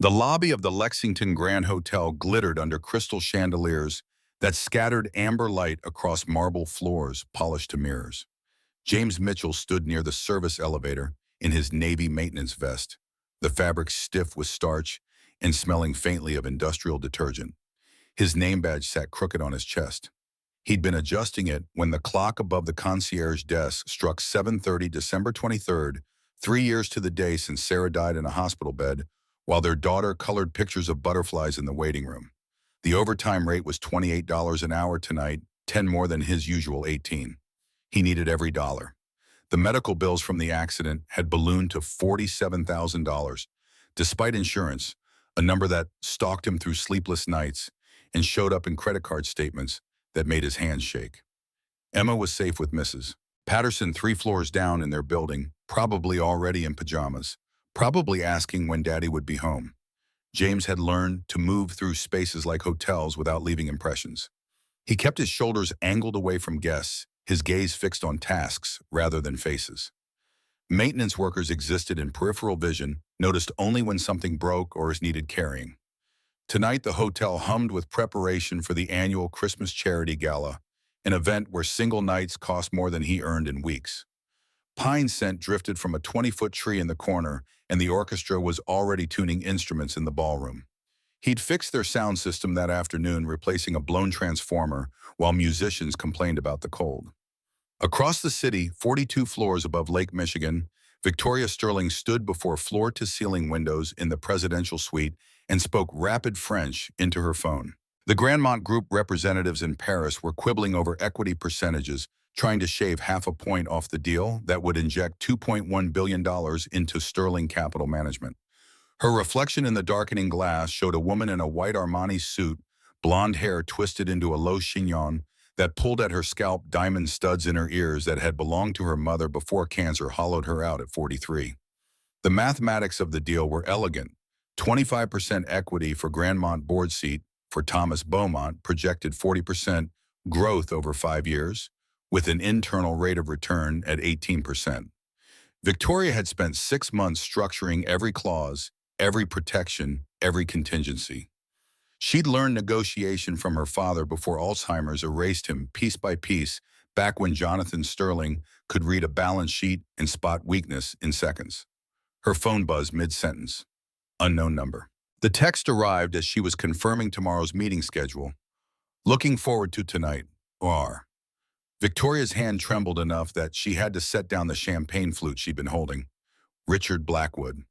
The lobby of the Lexington Grand Hotel glittered under crystal chandeliers that scattered amber light across marble floors polished to mirrors. James Mitchell stood near the service elevator in his navy maintenance vest, the fabric stiff with starch and smelling faintly of industrial detergent. His name badge sat crooked on his chest. He'd been adjusting it when the clock above the concierge desk struck 7:30 December 23rd, 3 years to the day since Sarah died in a hospital bed, while their daughter colored pictures of butterflies in the waiting room. The overtime rate was $28 an hour tonight, 10 more than his usual 18. He needed every dollar. The medical bills from the accident had ballooned to $47,000, despite insurance, a number that stalked him through sleepless nights and showed up in credit card statements that made his hands shake. Emma was safe with Mrs. Patterson 3 floors down in their building, probably already in pajamas, probably asking when Daddy would be home. James had learned to move through spaces like hotels without leaving impressions. He kept his shoulders angled away from guests, his gaze fixed on tasks rather than faces. Maintenance workers existed in peripheral vision, noticed only when something broke or is needed carrying. Tonight, the hotel hummed with preparation for the annual Christmas Charity Gala, an event where single nights cost more than he earned in weeks. Pine scent drifted from a 20-foot tree in the corner, and the orchestra was already tuning instruments in the ballroom. He'd fixed their sound system that afternoon, replacing a blown transformer, while musicians complained about the cold. Across the city, 42 floors above Lake Michigan, Victoria Sterling stood before floor-to-ceiling windows in the presidential suite and spoke rapid French into her phone. The Grandmont Group representatives in Paris were quibbling over equity percentages, trying to shave half a point off the deal that would inject $2.1 billion into Sterling Capital Management. Her reflection in the darkening glass showed a woman in a white Armani suit, blonde hair twisted into a low chignon that pulled at her scalp, diamond studs in her ears that had belonged to her mother before cancer hollowed her out at 43. The mathematics of the deal were elegant. 25% equity for Grandmont board seat, for Thomas Beaumont projected 40% growth over 5 years, with an internal rate of return at 18%. Victoria had spent 6 months structuring every clause, every protection, every contingency. She'd learned negotiation from her father before Alzheimer's erased him piece by piece, back when Jonathan Sterling could read a balance sheet and spot weakness in seconds. Her phone buzzed mid-sentence. Unknown number. The text arrived as she was confirming tomorrow's meeting schedule. Looking forward to tonight. R. Victoria's hand trembled enough that she had to set down the champagne flute she'd been holding. Richard Blackwood.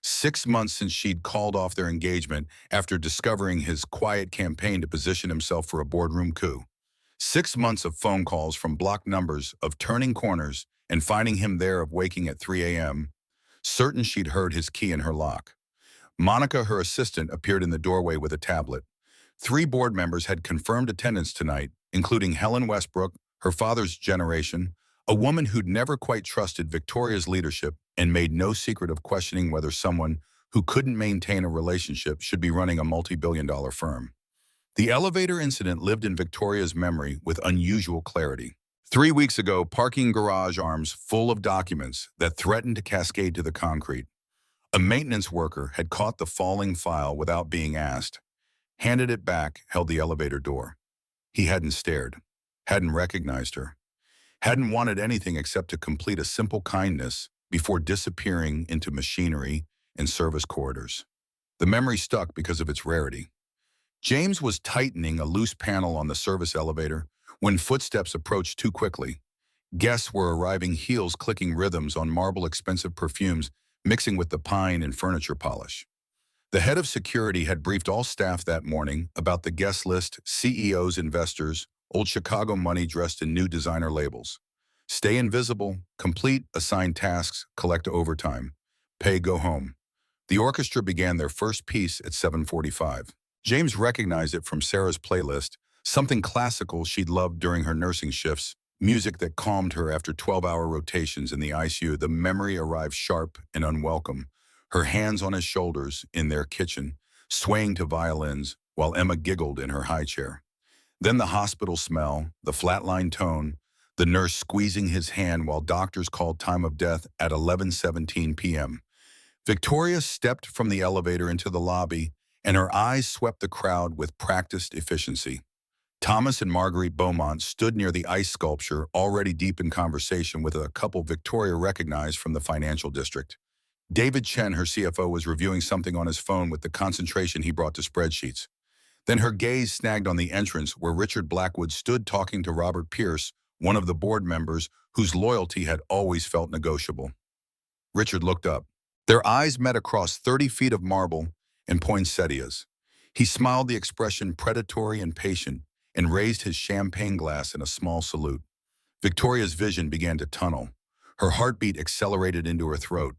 6 months since she'd called off their engagement after discovering his quiet campaign to position himself for a boardroom coup. 6 months of phone calls from blocked numbers, of turning corners, and finding him there, of waking at 3 a.m., certain she'd heard his key in her lock. Monica, her assistant, appeared in the doorway with a tablet. 3 board members had confirmed attendance tonight, including Helen Westbrook, her father's generation, a woman who'd never quite trusted Victoria's leadership and made no secret of questioning whether someone who couldn't maintain a relationship should be running a multi-billion-dollar firm. The elevator incident lived in Victoria's memory with unusual clarity. 3 weeks ago, parking garage arms full of documents that threatened to cascade to the concrete. A maintenance worker had caught the falling file without being asked, handed it back, held the elevator door. He hadn't stared, hadn't recognized her, hadn't wanted anything except to complete a simple kindness before disappearing into machinery and service corridors. The memory stuck because of its rarity. James was tightening a loose panel on the service elevator when footsteps approached too quickly. Guests were arriving, heels clicking rhythms on marble, expensive perfumes mixing with the pine and furniture polish. The head of security had briefed all staff that morning about the guest list: CEOs, investors, old Chicago money dressed in new designer labels. Stay invisible, complete assigned tasks, collect overtime, pay, go home. The orchestra began their first piece at 7:45. James recognized it from Sarah's playlist, something classical she'd loved during her nursing shifts, music that calmed her after 12-hour rotations in the ICU. The memory arrived sharp and unwelcome, her hands on his shoulders in their kitchen, swaying to violins while Emma giggled in her high chair. Then the hospital smell, the flatline tone, the nurse squeezing his hand while doctors called time of death at 11:17 p.m. Victoria stepped from the elevator into the lobby, and her eyes swept the crowd with practiced efficiency. Thomas and Marguerite Beaumont stood near the ice sculpture, already deep in conversation with a couple Victoria recognized from the financial district. David Chen, her CFO, was reviewing something on his phone with the concentration he brought to spreadsheets. Then her gaze snagged on the entrance where Richard Blackwood stood talking to Robert Pierce, one of the board members whose loyalty had always felt negotiable. Richard looked up. Their eyes met across 30 feet of marble and poinsettias. He smiled, the expression predatory and patient, and raised his champagne glass in a small salute. Victoria's vision began to tunnel. Her heartbeat accelerated into her throat.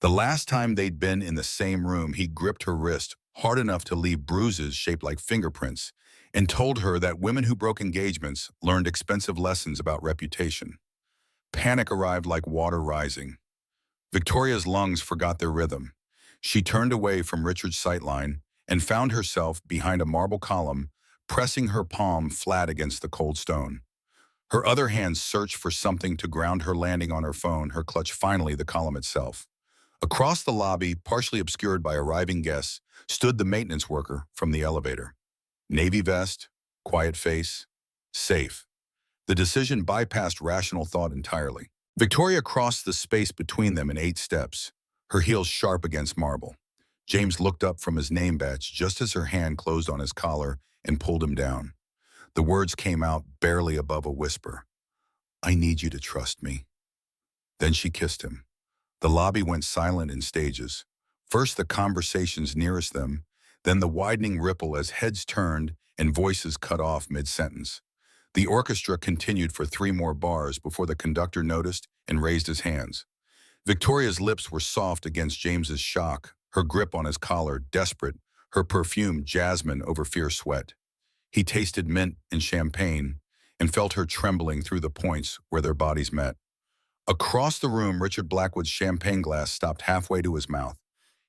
The last time they'd been in the same room, he gripped her wrist hard enough to leave bruises shaped like fingerprints and told her that women who broke engagements learned expensive lessons about reputation. Panic arrived like water rising. Victoria's lungs forgot their rhythm. She turned away from Richard's sightline and found herself behind a marble column, pressing her palm flat against the cold stone. Her other hand searched for something to ground her, landing on her phone, her clutch finally the column itself. Across the lobby, partially obscured by arriving guests, stood the maintenance worker from the elevator. Navy vest, quiet face, safe. The decision bypassed rational thought entirely. Victoria crossed the space between them in 8 steps, her heels sharp against marble. James looked up from his name badge just as her hand closed on his collar and pulled him down. The words came out barely above a whisper. "I need you to trust me." Then she kissed him. The lobby went silent in stages. First the conversations nearest them, then the widening ripple as heads turned and voices cut off mid-sentence. The orchestra continued for 3 more bars before the conductor noticed and raised his hands. Victoria's lips were soft against James's shock, her grip on his collar desperate, her perfume jasmine over fierce sweat. He tasted mint and champagne and felt her trembling through the points where their bodies met. Across the room, Richard Blackwood's champagne glass stopped halfway to his mouth.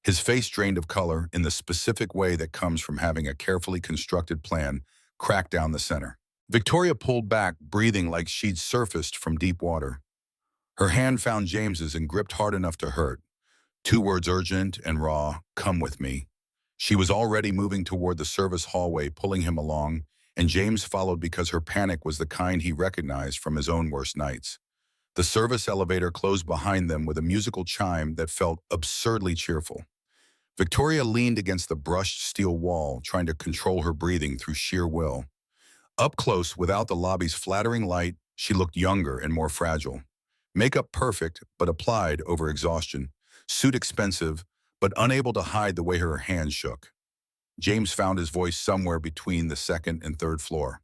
His face drained of color in the specific way that comes from having a carefully constructed plan cracked down the center. Victoria pulled back, breathing like she'd surfaced from deep water. Her hand found James's and gripped hard enough to hurt. 2 words, urgent and raw, "Come with me." She was already moving toward the service hallway, pulling him along, and James followed because her panic was the kind he recognized from his own worst nights. The service elevator closed behind them with a musical chime that felt absurdly cheerful. Victoria leaned against the brushed steel wall, trying to control her breathing through sheer will. Up close, without the lobby's flattering light, she looked younger and more fragile. Makeup perfect, but applied over exhaustion. Suit expensive, but unable to hide the way her hands shook. James found his voice somewhere between the 2nd and 3rd floor.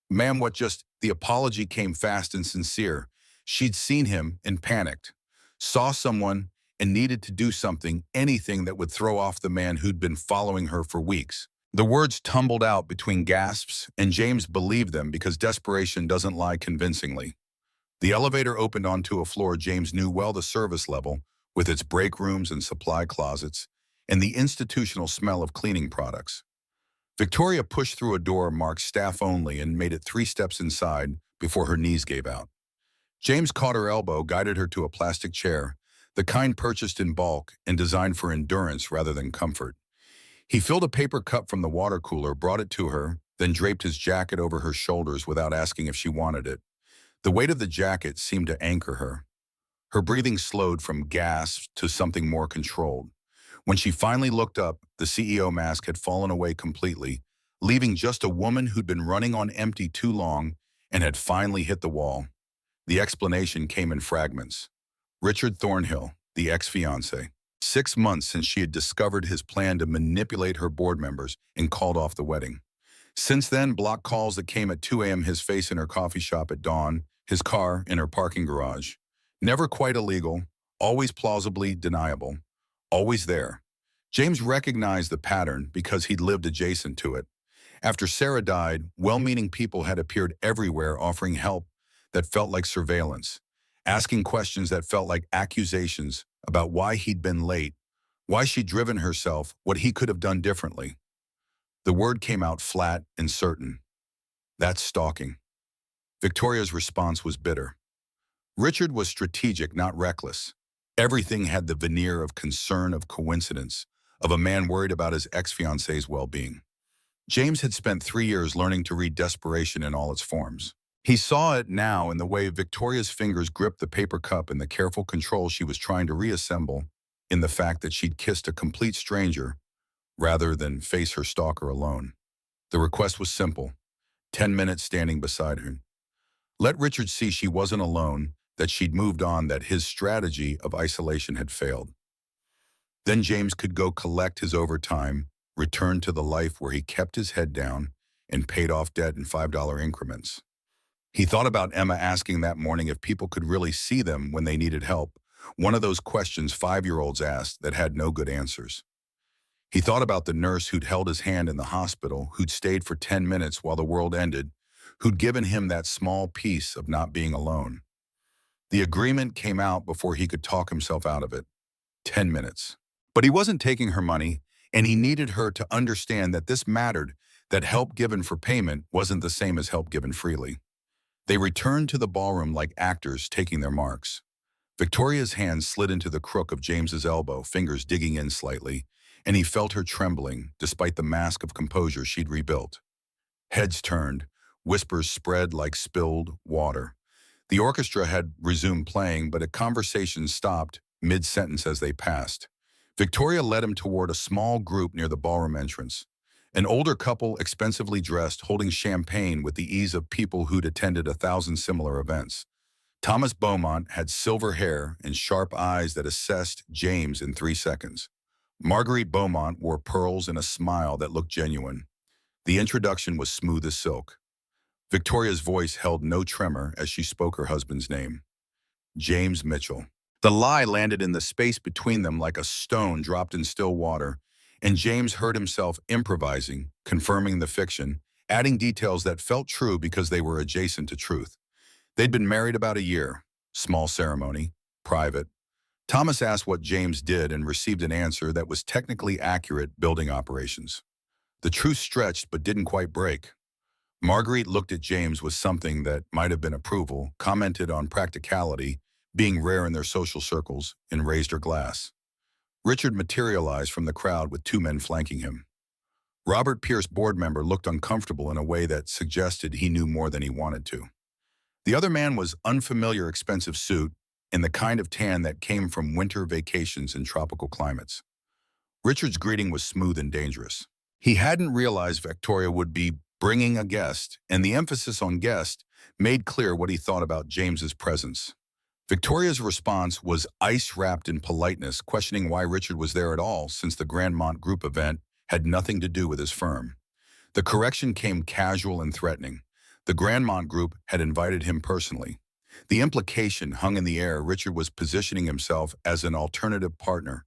"Ma'am, what just—" The apology came fast and sincere. She'd seen him and panicked. Saw someone and needed to do something, anything that would throw off the man who'd been following her for weeks. The words tumbled out between gasps, and James believed them because desperation doesn't lie convincingly. The elevator opened onto a floor James knew well, the service level, with its break rooms and supply closets, and the institutional smell of cleaning products. Victoria pushed through a door marked staff only and made it 3 steps inside before her knees gave out. James caught her elbow, guided her to a plastic chair, the kind purchased in bulk and designed for endurance rather than comfort. He filled a paper cup from the water cooler, brought it to her, then draped his jacket over her shoulders without asking if she wanted it. The weight of the jacket seemed to anchor her. Her breathing slowed from gasps to something more controlled. When she finally looked up, the CEO mask had fallen away completely, leaving just a woman who'd been running on empty too long and had finally hit the wall. The explanation came in fragments. Richard Thornhill, the ex-fiancé. 6 months since she had discovered his plan to manipulate her board members and called off the wedding. Since then, block calls that came at 2 a.m., his face in her coffee shop at dawn, his car in her parking garage. Never quite illegal, always plausibly deniable, always there. James recognized the pattern because he'd lived adjacent to it. After Sarah died, well-meaning people had appeared everywhere offering help that felt like surveillance, asking questions that felt like accusations about why he'd been late, why she'd driven herself, what he could have done differently. The word came out flat and certain. That's stalking. Victoria's response was bitter. Richard was strategic, not reckless. Everything had the veneer of concern, of coincidence, of a man worried about his ex-fiancee's well-being. James had spent 3 years learning to read desperation in all its forms. He saw it now in the way Victoria's fingers gripped the paper cup and the careful control she was trying to reassemble, in the fact that she'd kissed a complete stranger rather than face her stalker alone. The request was simple: 10 minutes standing beside her. Let Richard see she wasn't alone, that she'd moved on, that his strategy of isolation had failed. Then James could go collect his overtime, return to the life where he kept his head down and paid off debt in $5 increments. He thought about Emma asking that morning if people could really see them when they needed help, one of those questions 5-year-olds asked that had no good answers. He thought about the nurse who'd held his hand in the hospital, who'd stayed for 10 minutes while the world ended, who'd given him that small piece of not being alone. The agreement came out before he could talk himself out of it. 10 minutes. But he wasn't taking her money, and he needed her to understand that this mattered, that help given for payment wasn't the same as help given freely. They returned to the ballroom like actors taking their marks. Victoria's hand slid into the crook of James's elbow, fingers digging in slightly, and he felt her trembling, despite the mask of composure she'd rebuilt. Heads turned, whispers spread like spilled water. The orchestra had resumed playing, but a conversation stopped mid-sentence as they passed. Victoria led him toward a small group near the ballroom entrance. An older couple, expensively dressed, holding champagne with the ease of people who'd attended 1,000 similar events. Thomas Beaumont had silver hair and sharp eyes that assessed James in 3 seconds. Marguerite Beaumont wore pearls and a smile that looked genuine. The introduction was smooth as silk. Victoria's voice held no tremor as she spoke her husband's name. James Mitchell. The lie landed in the space between them like a stone dropped in still water, and James heard himself improvising, confirming the fiction, adding details that felt true because they were adjacent to truth. They'd been married about a year. Small ceremony. Private. Thomas asked what James did and received an answer that was technically accurate: building operations. The truth stretched but didn't quite break. Marguerite looked at James with something that might have been approval, commented on practicality, being rare in their social circles, and raised her glass. Richard materialized from the crowd with 2 men flanking him. Robert Pierce, board member, looked uncomfortable in a way that suggested he knew more than he wanted to. The other man was unfamiliar, expensive suit and the kind of tan that came from winter vacations in tropical climates. Richard's greeting was smooth and dangerous. He hadn't realized Victoria would be bringing a guest, and the emphasis on guest made clear what he thought about James's presence. Victoria's response was ice-wrapped in politeness, questioning why Richard was there at all, since the Grandmont Group event had nothing to do with his firm. The correction came casual and threatening. The Grandmont Group had invited him personally. The implication hung in the air. Richard was positioning himself as an alternative partner,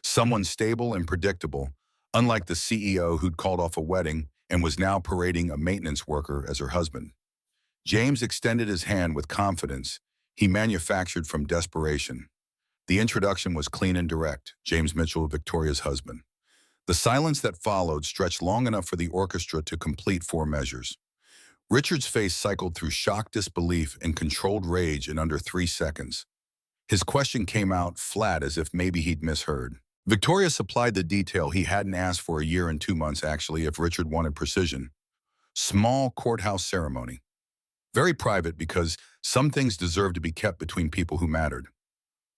someone stable and predictable, unlike the CEO who'd called off a wedding and was now parading a maintenance worker as her husband. James extended his hand with confidence he manufactured from desperation. The introduction was clean and direct: James Mitchell, Victoria's husband. The silence that followed stretched long enough for the orchestra to complete 4 measures. Richard's face cycled through shocked disbelief and controlled rage in under 3 seconds. His question came out flat, as if maybe he'd misheard. Victoria supplied the detail he hadn't asked for a year and 2 months, actually, if Richard wanted precision. Small courthouse ceremony. Very private, because some things deserved to be kept between people who mattered.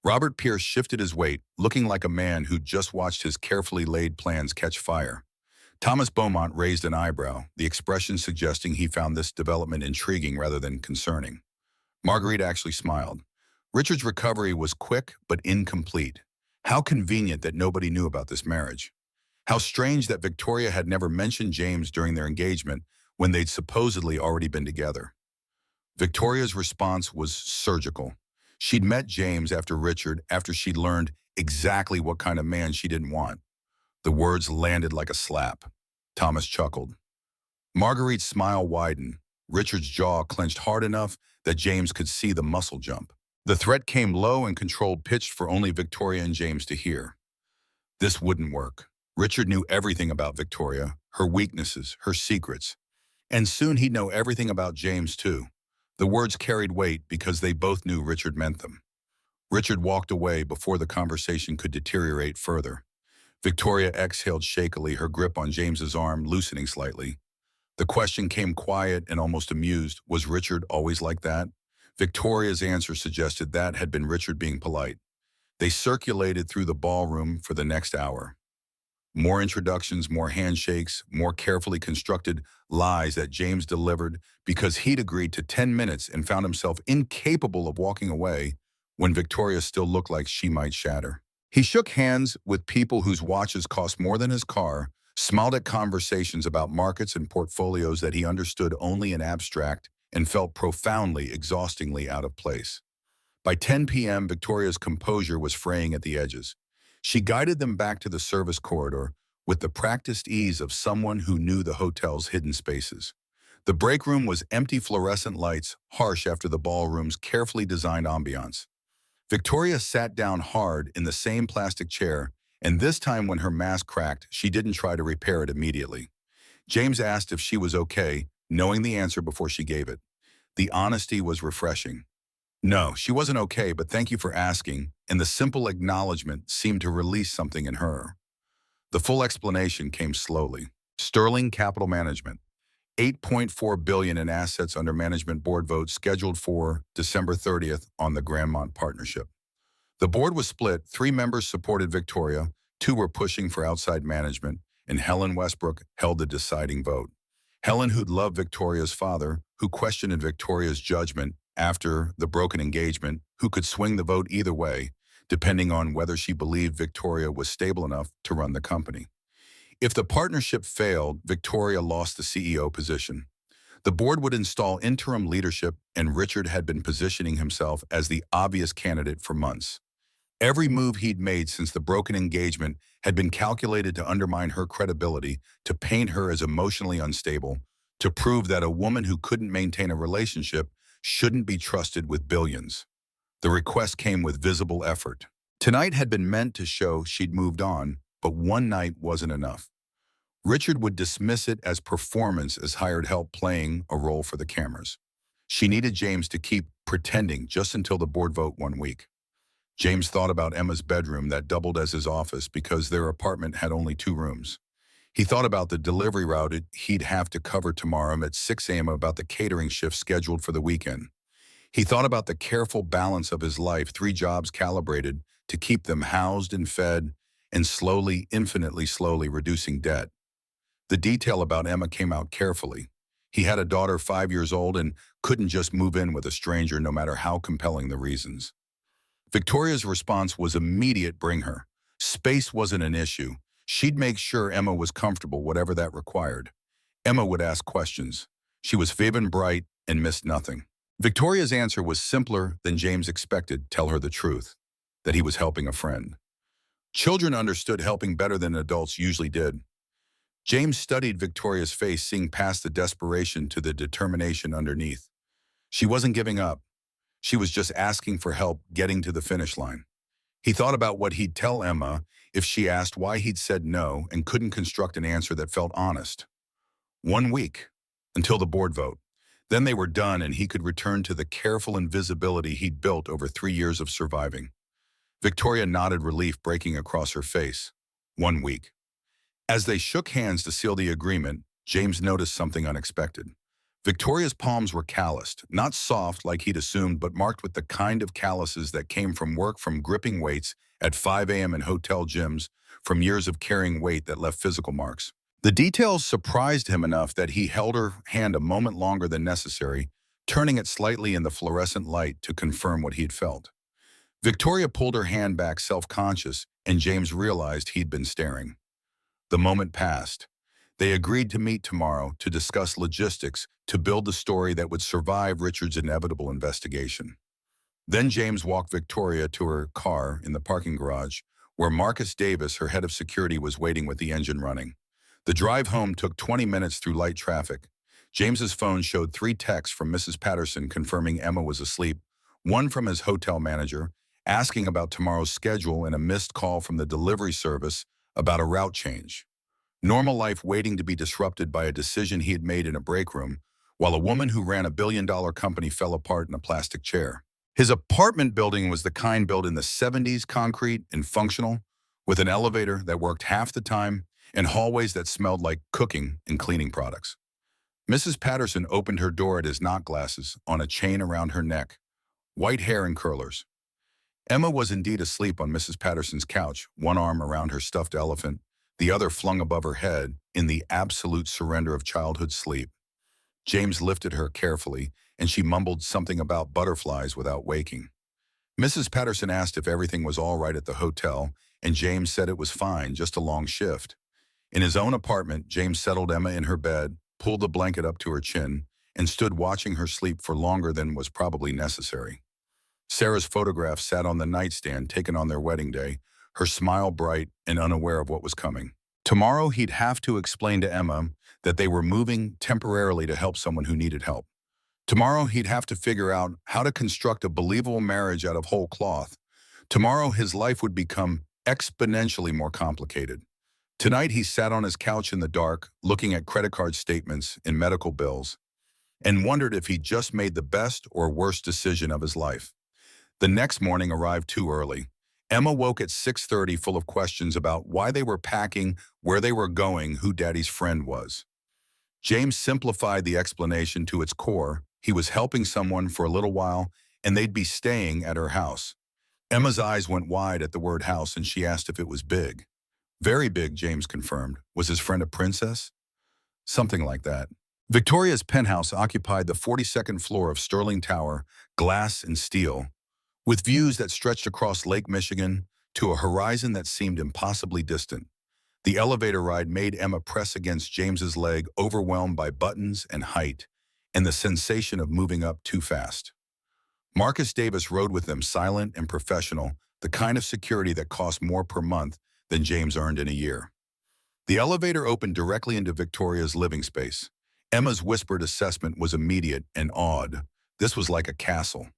Robert Pierce shifted his weight, looking like a man who'd just watched his carefully laid plans catch fire. Thomas Beaumont raised an eyebrow, the expression suggesting he found this development intriguing rather than concerning. Marguerite actually smiled. Richard's recovery was quick but incomplete. How convenient that nobody knew about this marriage. How strange that Victoria had never mentioned James during their engagement when they'd supposedly already been together. Victoria's response was surgical. She'd met James after Richard, after she'd learned exactly what kind of man she didn't want. The words landed like a slap. Thomas chuckled. Marguerite's smile widened. Richard's jaw clenched hard enough that James could see the muscle jump. The threat came low and controlled, pitched for only Victoria and James to hear. This wouldn't work. Richard knew everything about Victoria, her weaknesses, her secrets. And soon he'd know everything about James, too. The words carried weight because they both knew Richard meant them. Richard walked away before the conversation could deteriorate further. Victoria exhaled shakily, her grip on James's arm loosening slightly. The question came quiet and almost amused. Was Richard always like that? Victoria's answer suggested that had been Richard being polite. They circulated through the ballroom for the next hour. More introductions, more handshakes, more carefully constructed lies that James delivered because he'd agreed to 10 minutes and found himself incapable of walking away when Victoria still looked like she might shatter. He shook hands with people whose watches cost more than his car, smiled at conversations about markets and portfolios that he understood only in abstract, and felt profoundly, exhaustingly out of place. By 10 p.m., Victoria's composure was fraying at the edges. She guided them back to the service corridor with the practiced ease of someone who knew the hotel's hidden spaces. The break room was empty, fluorescent lights, harsh after the ballroom's carefully designed ambiance. Victoria sat down hard in the same plastic chair, and this time when her mask cracked, she didn't try to repair it immediately. James asked if she was okay, knowing the answer before she gave it. The honesty was refreshing. No, she wasn't okay, but thank you for asking, and the simple acknowledgement seemed to release something in her. The full explanation came slowly. Sterling Capital Management, 8.4 billion in assets under management board vote scheduled for December 30th on the Grandmont Partnership. The board was split. 3 members supported Victoria, 2 were pushing for outside management, and Helen Westbrook held the deciding vote. Helen, who'd loved Victoria's father, who questioned Victoria's judgment after the broken engagement, who could swing the vote either way, depending on whether she believed Victoria was stable enough to run the company. If the partnership failed, Victoria lost the CEO position. The board would install interim leadership, and Richard had been positioning himself as the obvious candidate for months. Every move he'd made since the broken engagement had been calculated to undermine her credibility, to paint her as emotionally unstable, to prove that a woman who couldn't maintain a relationship shouldn't be trusted with billions. The request came with visible effort. Tonight had been meant to show she'd moved on, but one night wasn't enough. Richard would dismiss it as performance, as hired help playing a role for the cameras. She needed James to keep pretending just until the board vote one week. James thought about Emma's bedroom that doubled as his office because their apartment had only 2 rooms. He thought about the delivery route he'd have to cover tomorrow at 6 a.m., about the catering shift scheduled for the weekend. He thought about the careful balance of his life, 3 jobs calibrated to keep them housed and fed, and slowly, infinitely slowly, reducing debt. The detail about Emma came out carefully. He had a daughter 5 years old and couldn't just move in with a stranger, no matter how compelling the reasons. Victoria's response was immediate: bring her. Space wasn't an issue. She'd make sure Emma was comfortable, whatever that required. Emma would ask questions. She was vivid, bright, and missed nothing. Victoria's answer was simpler than James expected: tell her the truth, that he was helping a friend. Children understood helping better than adults usually did. James studied Victoria's face, seeing past the desperation to the determination underneath. She wasn't giving up. She was just asking for help getting to the finish line. He thought about what he'd tell Emma if she asked why he'd said no, and couldn't construct an answer that felt honest. 1 week, until the board vote. Then they were done, and he could return to the careful invisibility he'd built over 3 years of surviving. Victoria nodded, relief breaking across her face. 1 week. As they shook hands to seal the agreement, James noticed something unexpected. Victoria's palms were calloused, not soft like he'd assumed, but marked with the kind of calluses that came from work, from gripping weights at 5 a.m. in hotel gyms, from years of carrying weight that left physical marks. The details surprised him enough that he held her hand a moment longer than necessary, turning it slightly in the fluorescent light to confirm what he'd felt. Victoria pulled her hand back, self-conscious, and James realized he'd been staring. The moment passed. They agreed to meet tomorrow to discuss logistics, to build the story that would survive Richard's inevitable investigation. Then James walked Victoria to her car in the parking garage, where Marcus Davis, her head of security, was waiting with the engine running. The drive home took 20 minutes through light traffic. James's phone showed 3 texts from Mrs. Patterson confirming Emma was asleep, 1 from his hotel manager asking about tomorrow's schedule, and a missed call from the delivery service about a route change. Normal life waiting to be disrupted by a decision he had made in a break room, while a woman who ran a billion-dollar company fell apart in a plastic chair. His apartment building was the kind built in the 70s, concrete and functional, with an elevator that worked half the time and hallways that smelled like cooking and cleaning products. Mrs. Patterson opened her door at his knock glasses on a chain around her neck, white hair and curlers. Emma was indeed asleep on Mrs. Patterson's couch, one arm around her stuffed elephant, the other flung above her head in the absolute surrender of childhood sleep. James lifted her carefully, and she mumbled something about butterflies without waking. Mrs. Patterson asked if everything was all right at the hotel, and James said it was fine, just a long shift. In his own apartment, James settled Emma in her bed, pulled the blanket up to her chin, and stood watching her sleep for longer than was probably necessary. Sarah's photograph sat on the nightstand taken on their wedding day, her smile bright and unaware of what was coming. Tomorrow he'd have to explain to Emma that they were moving temporarily to help someone who needed help. Tomorrow he'd have to figure out how to construct a believable marriage out of whole cloth. Tomorrow his life would become exponentially more complicated. Tonight he sat on his couch in the dark, looking at credit card statements and medical bills, and wondered if he'd just made the best or worst decision of his life. The next morning arrived too early. Emma woke at 6:30 full of questions about why they were packing, where they were going, who Daddy's friend was. James simplified the explanation to its core. He was helping someone for a little while, and they'd be staying at her house. Emma's eyes went wide at the word house, and she asked if it was big. Very big, James confirmed. Was his friend a princess? Something like that. Victoria's penthouse occupied the 42nd floor of Sterling Tower, glass and steel, with views that stretched across Lake Michigan to a horizon that seemed impossibly distant. The elevator ride made Emma press against James's leg, overwhelmed by buttons and height, and the sensation of moving up too fast. Marcus Davis rode with them, silent and professional, the kind of security that cost more per month than James earned in a year. The elevator opened directly into Victoria's living space. Emma's whispered assessment was immediate and awed. This was like a castle.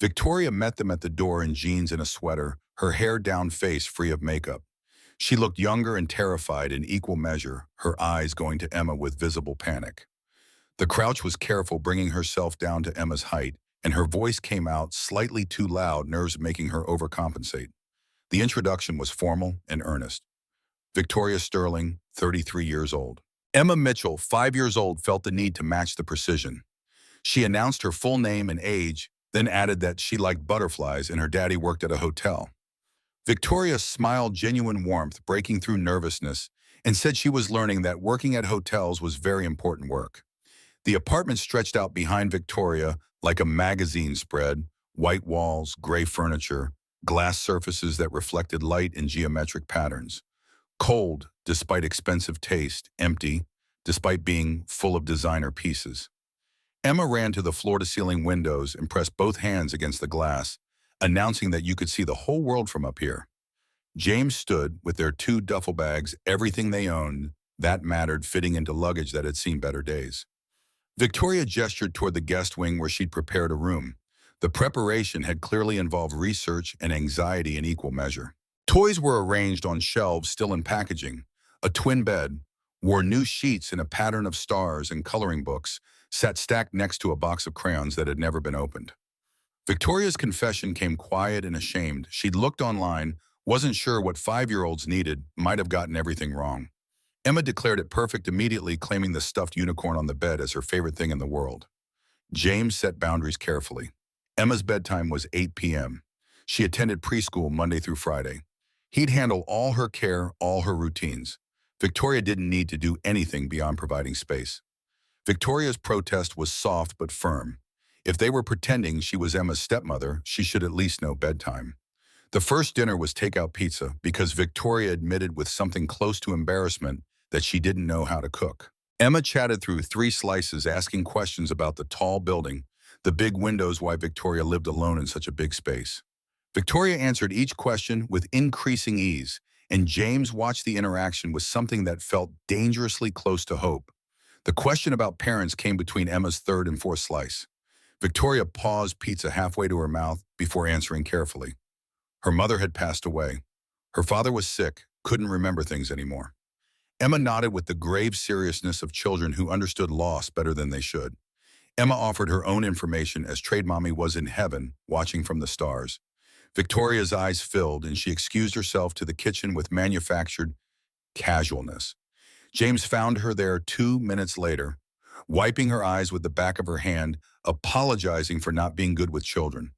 Victoria met them at the door in jeans and a sweater, her hair down, face free of makeup. She looked younger and terrified in equal measure, her eyes going to Emma with visible panic. The crouch was careful, bringing herself down to Emma's height, and her voice came out slightly too loud, nerves making her overcompensate. The introduction was formal and earnest. Victoria Sterling, 33 years old. Emma Mitchell, 5 years old, felt the need to match the precision. She announced her full name and age, then added that she liked butterflies and her daddy worked at a hotel. Victoria smiled genuine warmth, breaking through nervousness, and said she was learning that working at hotels was very important work. The apartment stretched out behind Victoria like a magazine spread, white walls, gray furniture, glass surfaces that reflected light in geometric patterns. Cold, despite expensive taste, empty, despite being full of designer pieces. Emma ran to the floor-to-ceiling windows and pressed both hands against the glass, announcing that you could see the whole world from up here. James stood with their 2 duffel bags, everything they owned that mattered, fitting into luggage that had seen better days. Victoria gestured toward the guest wing where she'd prepared a room. The preparation had clearly involved research and anxiety in equal measure. Toys were arranged on shelves still in packaging. A twin bed wore new sheets in a pattern of stars, and coloring books sat stacked next to a box of crayons that had never been opened. Victoria's confession came quiet and ashamed. She'd looked online, wasn't sure what 5-year-olds needed, might have gotten everything wrong. Emma declared it perfect immediately, claiming the stuffed unicorn on the bed as her favorite thing in the world. James set boundaries carefully. Emma's bedtime was 8 p.m. She attended preschool Monday through Friday. He'd handle all her care, all her routines. Victoria didn't need to do anything beyond providing space. Victoria's protest was soft but firm. If they were pretending she was Emma's stepmother, she should at least know bedtime. The first dinner was takeout pizza because Victoria admitted with something close to embarrassment that she didn't know how to cook. Emma chatted through 3 slices, asking questions about the tall building, the big windows, why Victoria lived alone in such a big space. Victoria answered each question with increasing ease, and James watched the interaction with something that felt dangerously close to hope. The question about parents came between Emma's 3rd and 4th slice. Victoria paused pizza halfway to her mouth before answering carefully. Her mother had passed away. Her father was sick, couldn't remember things anymore. Emma nodded with the grave seriousness of children who understood loss better than they should. Emma offered her own information as Trade Mommy was in heaven, watching from the stars. Victoria's eyes filled, and she excused herself to the kitchen with manufactured casualness. James found her there 2 minutes later, wiping her eyes with the back of her hand, apologizing for not being good with children.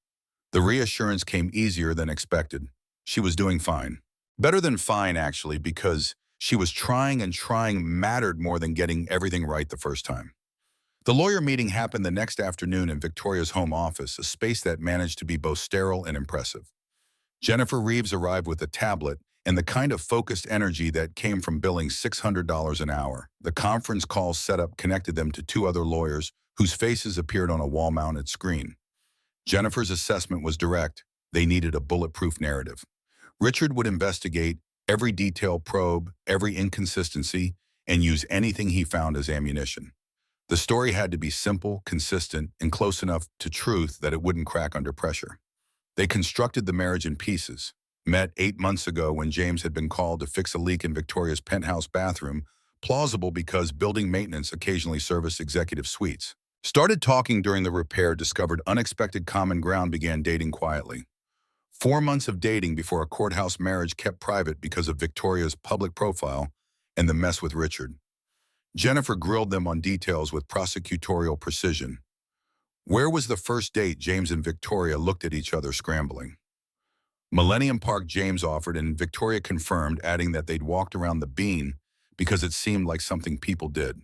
The reassurance came easier than expected. She was doing fine. Better than fine, actually, because she was trying, and trying mattered more than getting everything right the first time. The lawyer meeting happened the next afternoon in Victoria's home office, a space that managed to be both sterile and impressive. Jennifer Reeves arrived with a tablet and the kind of focused energy that came from billing $600 an hour. The conference call setup connected them to two other lawyers whose faces appeared on a wall-mounted screen. Jennifer's assessment was direct. They needed a bulletproof narrative. Richard would investigate every detail, probe every inconsistency, and use anything he found as ammunition. The story had to be simple, consistent, and close enough to truth that it wouldn't crack under pressure. They constructed the marriage in pieces, met 8 months ago when James had been called to fix a leak in Victoria's penthouse bathroom, plausible because building maintenance occasionally serviced executive suites. Started talking during the repair, discovered unexpected common ground, began dating quietly. 4 months of dating before a courthouse marriage kept private because of Victoria's public profile and the mess with Richard. Jennifer grilled them on details with prosecutorial precision. Where was the first date? James and Victoria looked at each other, scrambling. Millennium Park, James offered, and Victoria confirmed, adding that they'd walked around the bean because it seemed like something people did.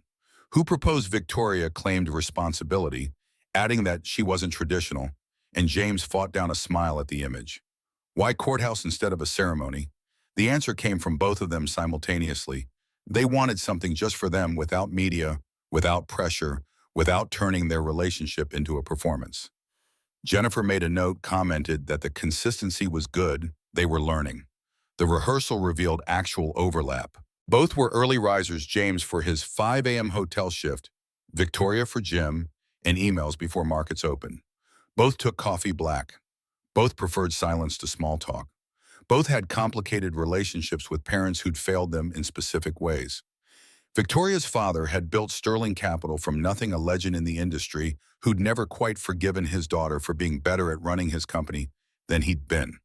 Who proposed? Victoria claimed responsibility, adding that she wasn't traditional, and James fought down a smile at the image. Why courthouse instead of a ceremony? The answer came from both of them simultaneously. They wanted something just for them, without media, without pressure, without turning their relationship into a performance. Jennifer made a note, commented that the consistency was good, they were learning. The rehearsal revealed actual overlap. Both were early risers, James for his 5 a.m. hotel shift, Victoria for gym and emails before markets open. Both took coffee black. Both preferred silence to small talk. Both had complicated relationships with parents who'd failed them in specific ways. Victoria's father had built sterling capital from nothing, a legend in the industry who'd never quite forgiven his daughter for being better at running his company than he'd been.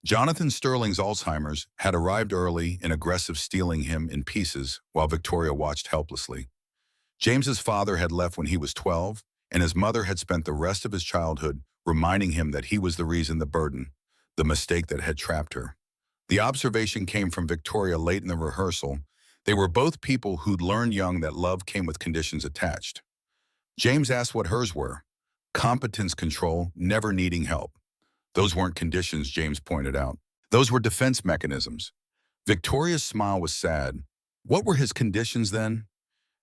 Jonathan Sterling's Alzheimer's had arrived early and aggressive, stealing him in pieces while Victoria watched helplessly. James's father had left when he was 12, and his mother had spent the rest of his childhood reminding him that he was the reason, the burden, the mistake that had trapped her. The observation came from Victoria late in the rehearsal. They were both people who'd learned young that love came with conditions attached. James asked what hers were. Competence, control, never needing help. Those weren't conditions, James pointed out. Those were defense mechanisms. Victoria's smile was sad. What were his conditions then?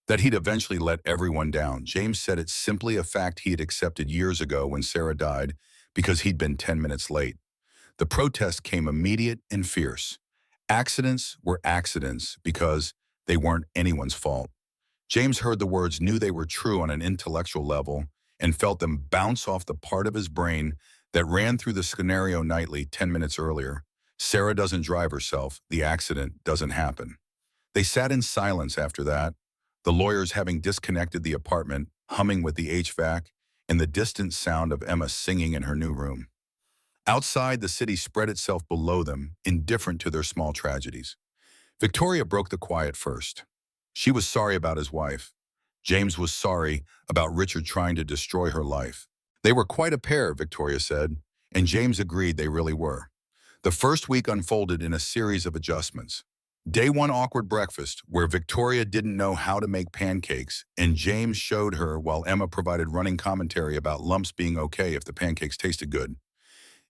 That he'd eventually let everyone down. James said it's simply a fact he had accepted years ago when Sarah died because he'd been 10 minutes late. The protest came immediate and fierce. Accidents were accidents because they weren't anyone's fault. James heard the words, knew they were true on an intellectual level, and felt them bounce off the part of his brain that ran through the scenario nightly 10 minutes earlier. Sarah doesn't drive herself. The accident doesn't happen. They sat in silence after that, the lawyers having disconnected the apartment, humming with the HVAC, and the distant sound of Emma singing in her new room. Outside, the city spread itself below them, indifferent to their small tragedies. Victoria broke the quiet first. She was sorry about his wife. James was sorry about Richard trying to destroy her life. They were quite a pair, Victoria said, and James agreed they really were. The first week unfolded in a series of adjustments. Day 1, awkward breakfast, where Victoria didn't know how to make pancakes, and James showed her while Emma provided running commentary about lumps being okay if the pancakes tasted good.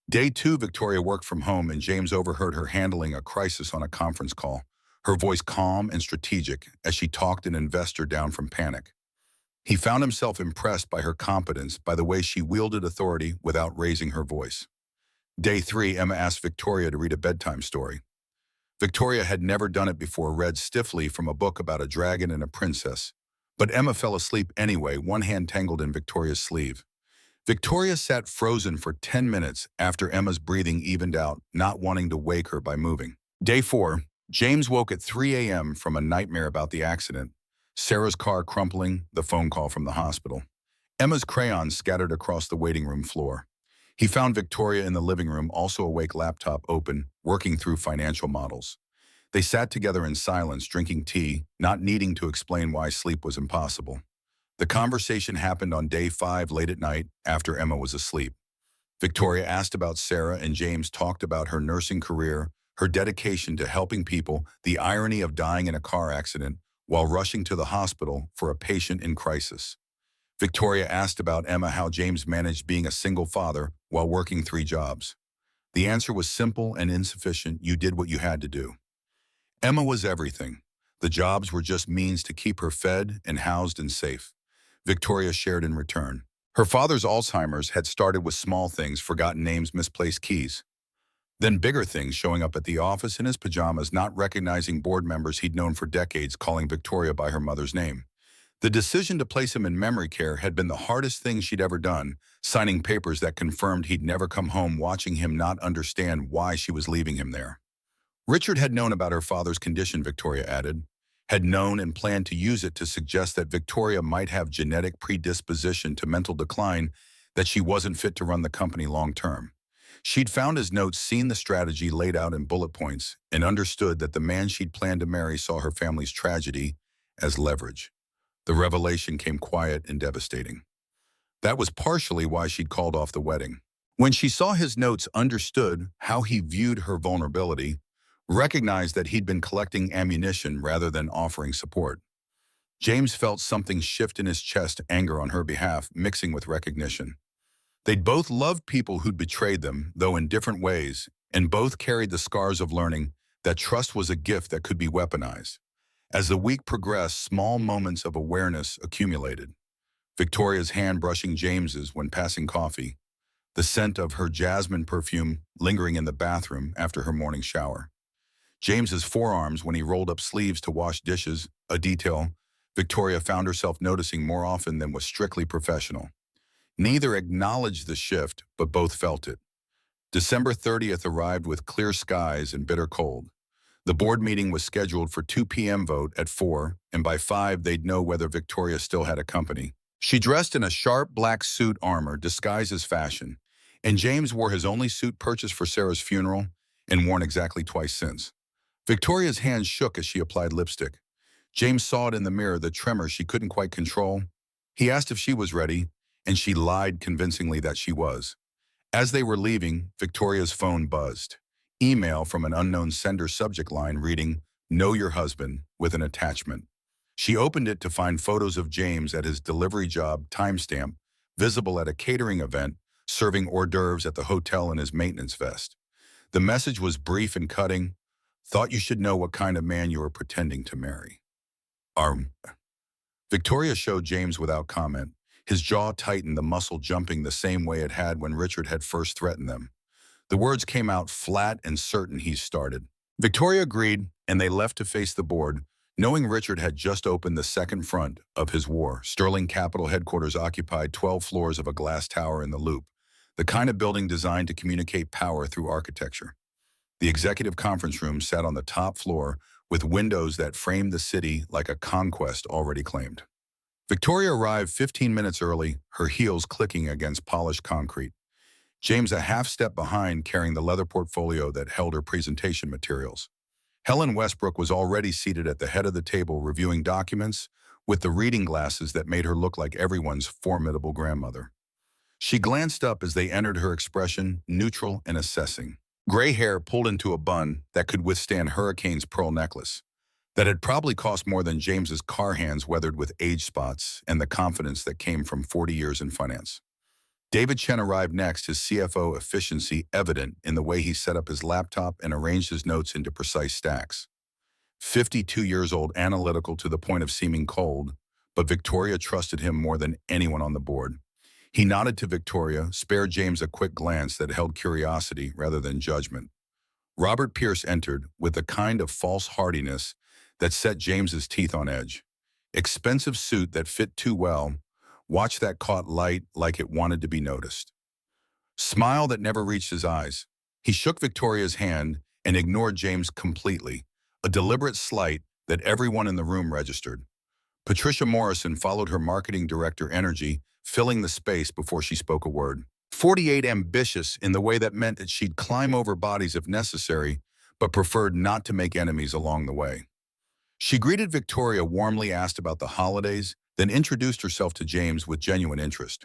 Day 2, Victoria worked from home, and James overheard her handling a crisis on a conference call, her voice calm and strategic as she talked an investor down from panic. He found himself impressed by her competence, by the way she wielded authority without raising her voice. Day 3, Emma asked Victoria to read a bedtime story. Victoria had never done it before, read stiffly from a book about a dragon and a princess. But Emma fell asleep anyway, one hand tangled in Victoria's sleeve. Victoria sat frozen for 10 minutes after Emma's breathing evened out, not wanting to wake her by moving. Day 4, James woke at 3 a.m. from a nightmare about the accident. Sarah's car crumpling, the phone call from the hospital. Emma's crayons scattered across the waiting room floor. He found Victoria in the living room, also awake, laptop open, working through financial models. They sat together in silence, drinking tea, not needing to explain why sleep was impossible. The conversation happened on day 5 late at night, after Emma was asleep. Victoria asked about Sarah and James talked about her nursing career, her dedication to helping people, the irony of dying in a car accident while rushing to the hospital for a patient in crisis. Victoria asked about Emma, how James managed being a single father while working 3 jobs. The answer was simple and insufficient: you did what you had to do. Emma was everything. The jobs were just means to keep her fed and housed and safe. Victoria shared in return. Her father's Alzheimer's had started with small things: forgotten names, misplaced keys. Then bigger things: showing up at the office in his pajamas, not recognizing board members he'd known for decades, calling Victoria by her mother's name. The decision to place him in memory care had been the hardest thing she'd ever done, signing papers that confirmed he'd never come home, watching him not understand why she was leaving him there. Richard had known about her father's condition, Victoria added, had known and planned to use it to suggest that Victoria might have genetic predisposition to mental decline, that she wasn't fit to run the company long term. She'd found his notes, seen the strategy laid out in bullet points, and understood that the man she'd planned to marry saw her family's tragedy as leverage. The revelation came quiet and devastating. That was partially why she'd called off the wedding. When she saw his notes, understood how he viewed her vulnerability, recognized that he'd been collecting ammunition rather than offering support. James felt something shift in his chest, anger on her behalf, mixing with recognition. They'd both loved people who'd betrayed them, though in different ways, and both carried the scars of learning that trust was a gift that could be weaponized. As the week progressed, small moments of awareness accumulated. Victoria's hand brushing James's when passing coffee, the scent of her jasmine perfume lingering in the bathroom after her morning shower. James's forearms when he rolled up sleeves to wash dishes, a detail Victoria found herself noticing more often than was strictly professional. Neither acknowledged the shift, but both felt it. December 30th arrived with clear skies and bitter cold. The board meeting was scheduled for 2 p.m. vote at 4, and by 5 they'd know whether Victoria still had a company. She dressed in a sharp black suit, armor disguised as fashion, and James wore his only suit purchased for Sarah's funeral and worn exactly twice since. Victoria's hands shook as she applied lipstick. James saw it in the mirror, the tremor she couldn't quite control. He asked if she was ready, and she lied convincingly that she was. As they were leaving, Victoria's phone buzzed. Email from an unknown sender, subject line reading, "Know your husband," with an attachment. She opened it to find photos of James at his delivery job, timestamp, visible at a catering event, serving hors d'oeuvres at the hotel in his maintenance vest. The message was brief and cutting. "Thought you should know what kind of man you were pretending to marry." Arm. Victoria showed James without comment. His jaw tightened, the muscle jumping the same way it had when Richard had first threatened them. The words came out flat and certain. "He started." Victoria agreed, and they left to face the board, knowing Richard had just opened the second front of his war. Sterling Capital headquarters occupied 12 floors of a glass tower in the Loop, the kind of building designed to communicate power through architecture. The executive conference room sat on the top floor, with windows that framed the city like a conquest already claimed. Victoria arrived 15 minutes early, her heels clicking against polished concrete. James a half step behind, carrying the leather portfolio that held her presentation materials. Helen Westbrook was already seated at the head of the table, reviewing documents with the reading glasses that made her look like everyone's formidable grandmother. She glanced up as they entered, her expression neutral and assessing. Gray hair pulled into a bun that could withstand Hurricane's pearl necklace, that had probably cost more than James's car, hands weathered with age spots and the confidence that came from 40 years in finance. David Chen arrived next, his CFO efficiency evident in the way he set up his laptop and arranged his notes into precise stacks. 52 years old, analytical to the point of seeming cold, but Victoria trusted him more than anyone on the board. He nodded to Victoria, spared James a quick glance that held curiosity rather than judgment. Robert Pierce entered with a kind of false hardiness that set James's teeth on edge. Expensive suit that fit too well, watch that caught light like it wanted to be noticed. Smile that never reached his eyes. He shook Victoria's hand and ignored James completely, a deliberate slight that everyone in the room registered. Patricia Morrison followed her marketing director energy, filling the space before she spoke a word. 48 ambitious in the way that meant that she'd climb over bodies if necessary, but preferred not to make enemies along the way. She greeted Victoria warmly, asked about the holidays, then introduced herself to James with genuine interest.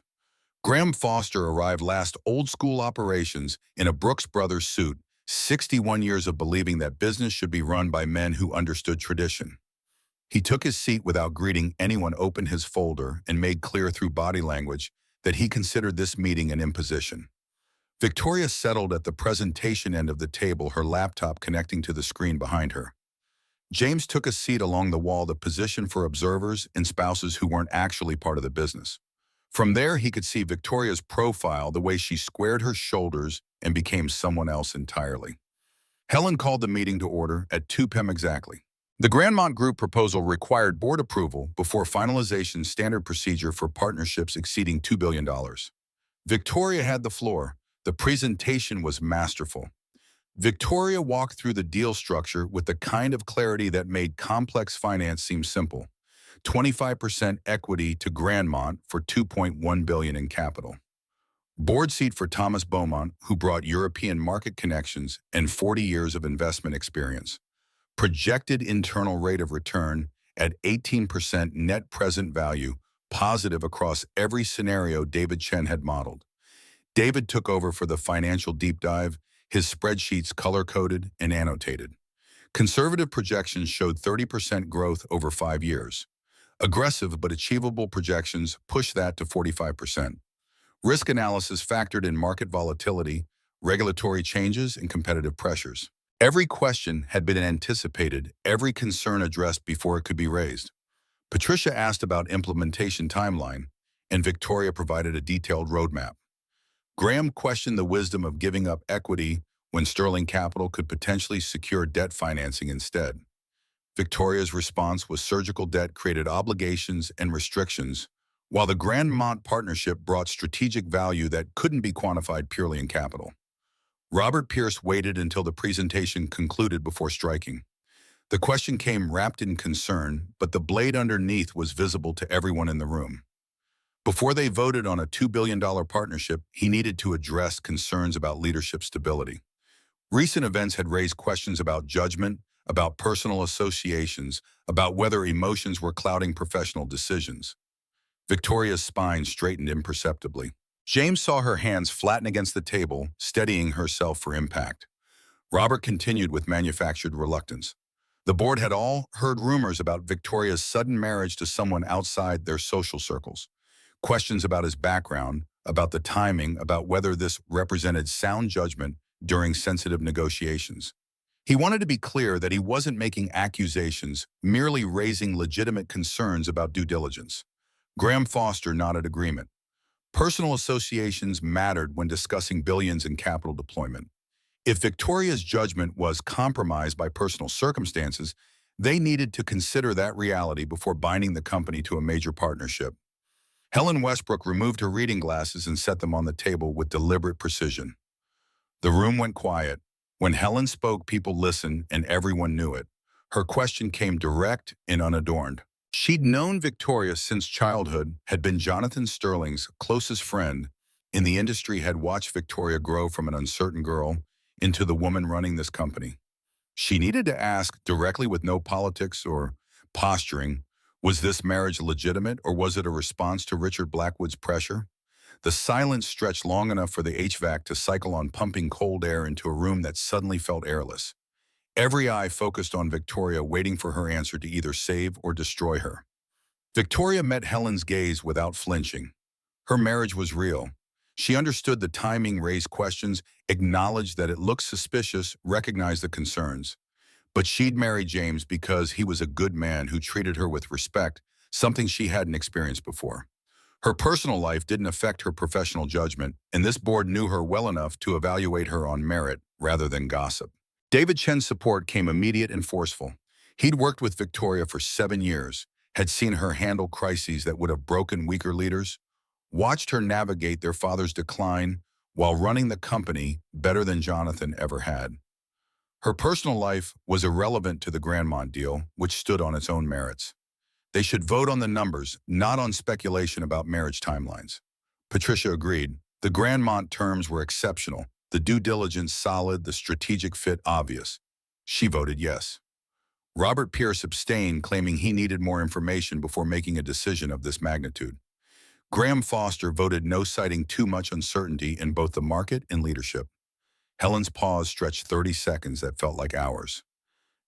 Graham Foster arrived last, old school operations in a Brooks Brothers suit, 61 years of believing that business should be run by men who understood tradition. He took his seat without greeting anyone, opened his folder, and made clear through body language that he considered this meeting an imposition. Victoria settled at the presentation end of the table, her laptop connecting to the screen behind her. James took a seat along the wall, the position for observers and spouses who weren't actually part of the business. From there, he could see Victoria's profile, the way she squared her shoulders and became someone else entirely. Helen called the meeting to order at 2 p.m. exactly. The Grandmont Group proposal required board approval before finalization, standard procedure for partnerships exceeding $2 billion. Victoria had the floor. The presentation was masterful. Victoria walked through the deal structure with the kind of clarity that made complex finance seem simple. 25% equity to Grandmont for $2.1 billion in capital. Board seat for Thomas Beaumont, who brought European market connections and 40 years of investment experience. Projected internal rate of return at 18% net present value, positive across every scenario David Chen had modeled. David took over for the financial deep dive, his spreadsheets color-coded and annotated. Conservative projections showed 30% growth over 5 years. Aggressive but achievable projections pushed that to 45%. Risk analysis factored in market volatility, regulatory changes, and competitive pressures. Every question had been anticipated, every concern addressed before it could be raised. Patricia asked about implementation timeline, and Victoria provided a detailed roadmap. Graham questioned the wisdom of giving up equity when Sterling Capital could potentially secure debt financing instead. Victoria's response was surgical debt created obligations and restrictions, while the Grandmont partnership brought strategic value that couldn't be quantified purely in capital. Robert Pierce waited until the presentation concluded before striking. The question came wrapped in concern, but the blade underneath was visible to everyone in the room. Before they voted on a $2 billion partnership, he needed to address concerns about leadership stability. Recent events had raised questions about judgment, about personal associations, about whether emotions were clouding professional decisions. Victoria's spine straightened imperceptibly. James saw her hands flatten against the table, steadying herself for impact. Robert continued with manufactured reluctance. The board had all heard rumors about Victoria's sudden marriage to someone outside their social circles. Questions about his background, about the timing, about whether this represented sound judgment during sensitive negotiations. He wanted to be clear that he wasn't making accusations, merely raising legitimate concerns about due diligence. Graham Foster nodded agreement. Personal associations mattered when discussing billions in capital deployment. If Victoria's judgment was compromised by personal circumstances, they needed to consider that reality before binding the company to a major partnership. Helen Westbrook removed her reading glasses and set them on the table with deliberate precision. The room went quiet. When Helen spoke, people listened, and everyone knew it. Her question came direct and unadorned. She'd known Victoria since childhood, had been Jonathan Sterling's closest friend, in the industry, had watched Victoria grow from an uncertain girl into the woman running this company. She needed to ask directly with no politics or posturing, was this marriage legitimate or was it a response to Richard Blackwood's pressure? The silence stretched long enough for the HVAC to cycle on, pumping cold air into a room that suddenly felt airless. Every eye focused on Victoria, waiting for her answer to either save or destroy her. Victoria met Helen's gaze without flinching. Her marriage was real. She understood the timing, raised questions, acknowledged that it looked suspicious, recognized the concerns. But she'd married James because he was a good man who treated her with respect, something she hadn't experienced before. Her personal life didn't affect her professional judgment, and this board knew her well enough to evaluate her on merit rather than gossip. David Chen's support came immediate and forceful. He'd worked with Victoria for 7 years, had seen her handle crises that would have broken weaker leaders, watched her navigate their father's decline while running the company better than Jonathan ever had. Her personal life was irrelevant to the Grandmont deal, which stood on its own merits. They should vote on the numbers, not on speculation about marriage timelines. Patricia agreed. The Grandmont terms were exceptional, the due diligence solid, the strategic fit obvious. She voted yes. Robert Pierce abstained, claiming he needed more information before making a decision of this magnitude. Graham Foster voted no, citing too much uncertainty in both the market and leadership. Helen's pause stretched 30 seconds that felt like hours.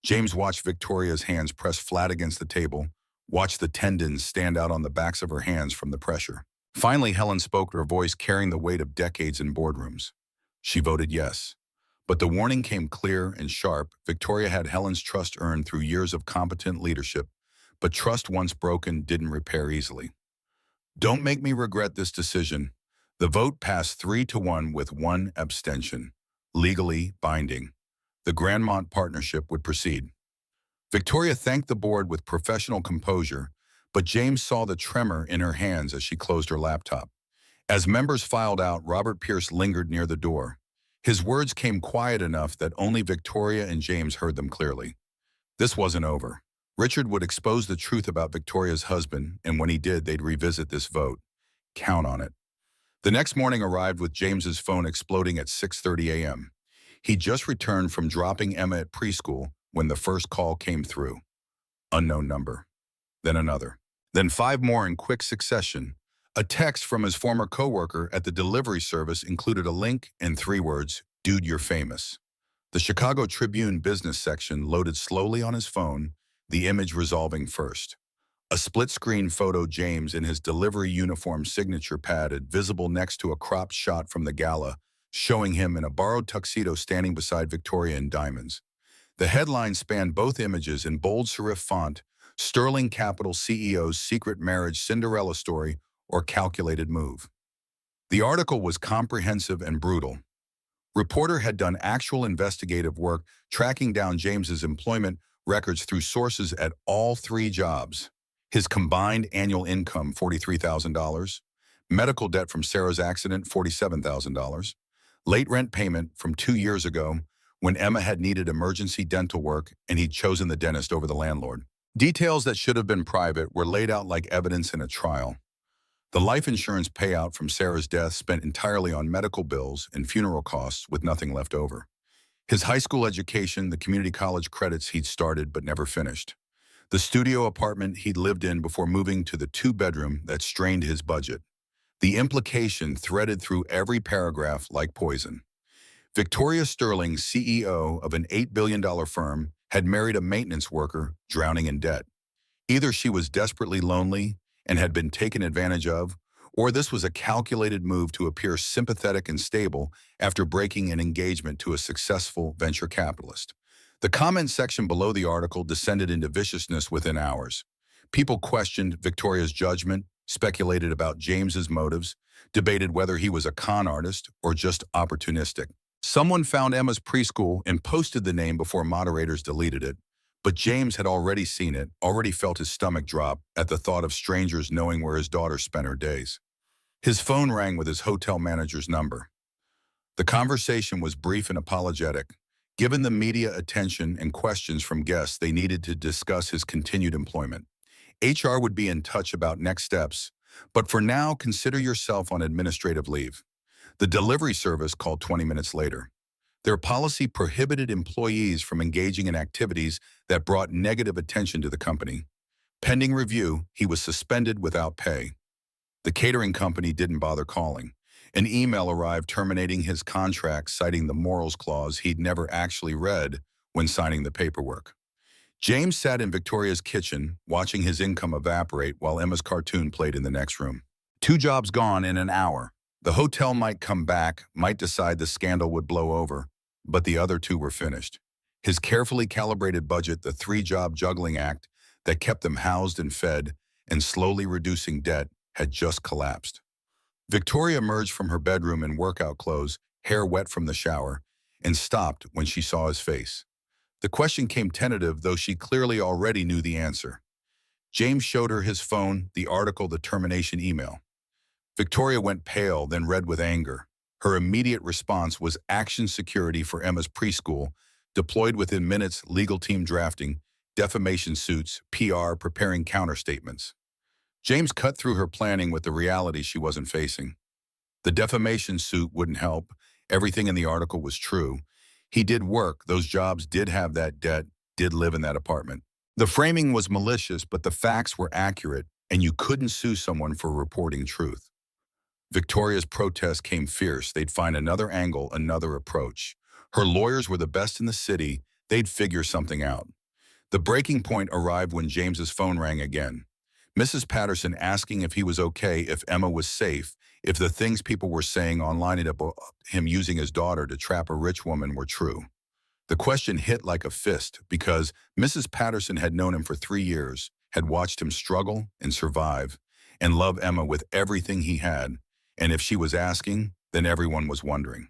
James watched Victoria's hands press flat against the table, watched the tendons stand out on the backs of her hands from the pressure. Finally, Helen spoke, her voice carrying the weight of decades in boardrooms. She voted yes. But the warning came clear and sharp. Victoria had Helen's trust earned through years of competent leadership, but trust once broken didn't repair easily. Don't make me regret this decision. The vote passed 3-1 with one abstention, legally binding. The Grandmont partnership would proceed. Victoria thanked the board with professional composure, but James saw the tremor in her hands as she closed her laptop. As members filed out, Robert Pierce lingered near the door. His words came quiet enough that only Victoria and James heard them clearly. This wasn't over. Richard would expose the truth about Victoria's husband, and when he did, they'd revisit this vote. Count on it. The next morning arrived with James's phone exploding at 6:30 a.m. He just returned from dropping Emma at preschool when the first call came through. Unknown number. Then another. Then 5 more in quick succession. A text from his former coworker at the delivery service included a link and 3 words, "Dude, you're famous." The Chicago Tribune business section loaded slowly on his phone, the image resolving first. A split-screen photo, James in his delivery uniform, signature padded, visible next to a cropped shot from the gala, showing him in a borrowed tuxedo standing beside Victoria in diamonds. The headline spanned both images in bold serif font, Sterling Capital CEO's secret marriage Cinderella story or calculated move. The article was comprehensive and brutal. Reporter had done actual investigative work tracking down James's employment records through sources at all 3 jobs. His combined annual income, $43,000. Medical debt from Sarah's accident, $47,000. Late rent payment from 2 years ago when Emma had needed emergency dental work and he'd chosen the dentist over the landlord. Details that should have been private were laid out like evidence in a trial. The life insurance payout from Sarah's death spent entirely on medical bills and funeral costs with nothing left over. His high school education, the community college credits he'd started but never finished. The studio apartment he'd lived in before moving to the 2-bedroom that strained his budget. The implication threaded through every paragraph like poison. Victoria Sterling, CEO of an $8 billion firm, had married a maintenance worker drowning in debt. Either she was desperately lonely and had been taken advantage of, or this was a calculated move to appear sympathetic and stable after breaking an engagement to a successful venture capitalist. The comment section below the article descended into viciousness within hours. People questioned Victoria's judgment, speculated about James's motives, debated whether he was a con artist or just opportunistic. Someone found Emma's preschool and posted the name before moderators deleted it, but James had already seen it, already felt his stomach drop at the thought of strangers knowing where his daughter spent her days. His phone rang with his hotel manager's number. The conversation was brief and apologetic. Given the media attention and questions from guests, they needed to discuss his continued employment. HR would be in touch about next steps, but for now, consider yourself on administrative leave. The delivery service called 20 minutes later. Their policy prohibited employees from engaging in activities that brought negative attention to the company. Pending review, he was suspended without pay. The catering company didn't bother calling. An email arrived terminating his contract, citing the morals clause he'd never actually read when signing the paperwork. James sat in Victoria's kitchen, watching his income evaporate while Emma's cartoon played in the next room. 2 jobs gone in an hour. The hotel might come back, might decide the scandal would blow over, but the other 2 were finished. His carefully calibrated budget, the 3-job juggling act that kept them housed and fed and slowly reducing debt, had just collapsed. Victoria emerged from her bedroom in workout clothes, hair wet from the shower, and stopped when she saw his face. The question came tentative, though she clearly already knew the answer. James showed her his phone, the article, the termination email. Victoria went pale, then red with anger. Her immediate response was action security for Emma's preschool, deployed within minutes, legal team drafting, defamation suits, PR, preparing counterstatements. James cut through her planning with the reality she wasn't facing. The defamation suit wouldn't help. Everything in the article was true. He did work. Those jobs did have that debt, did live in that apartment. The framing was malicious, but the facts were accurate, and you couldn't sue someone for reporting truth. Victoria's protest came fierce. They'd find another angle, another approach. Her lawyers were the best in the city. They'd figure something out. The breaking point arrived when James's phone rang again. Mrs. Patterson asking if he was okay, if Emma was safe, if the things people were saying online about him using his daughter to trap a rich woman were true. The question hit like a fist because Mrs. Patterson had known him for 3 years, had watched him struggle and survive, and love Emma with everything he had. And if she was asking, then everyone was wondering.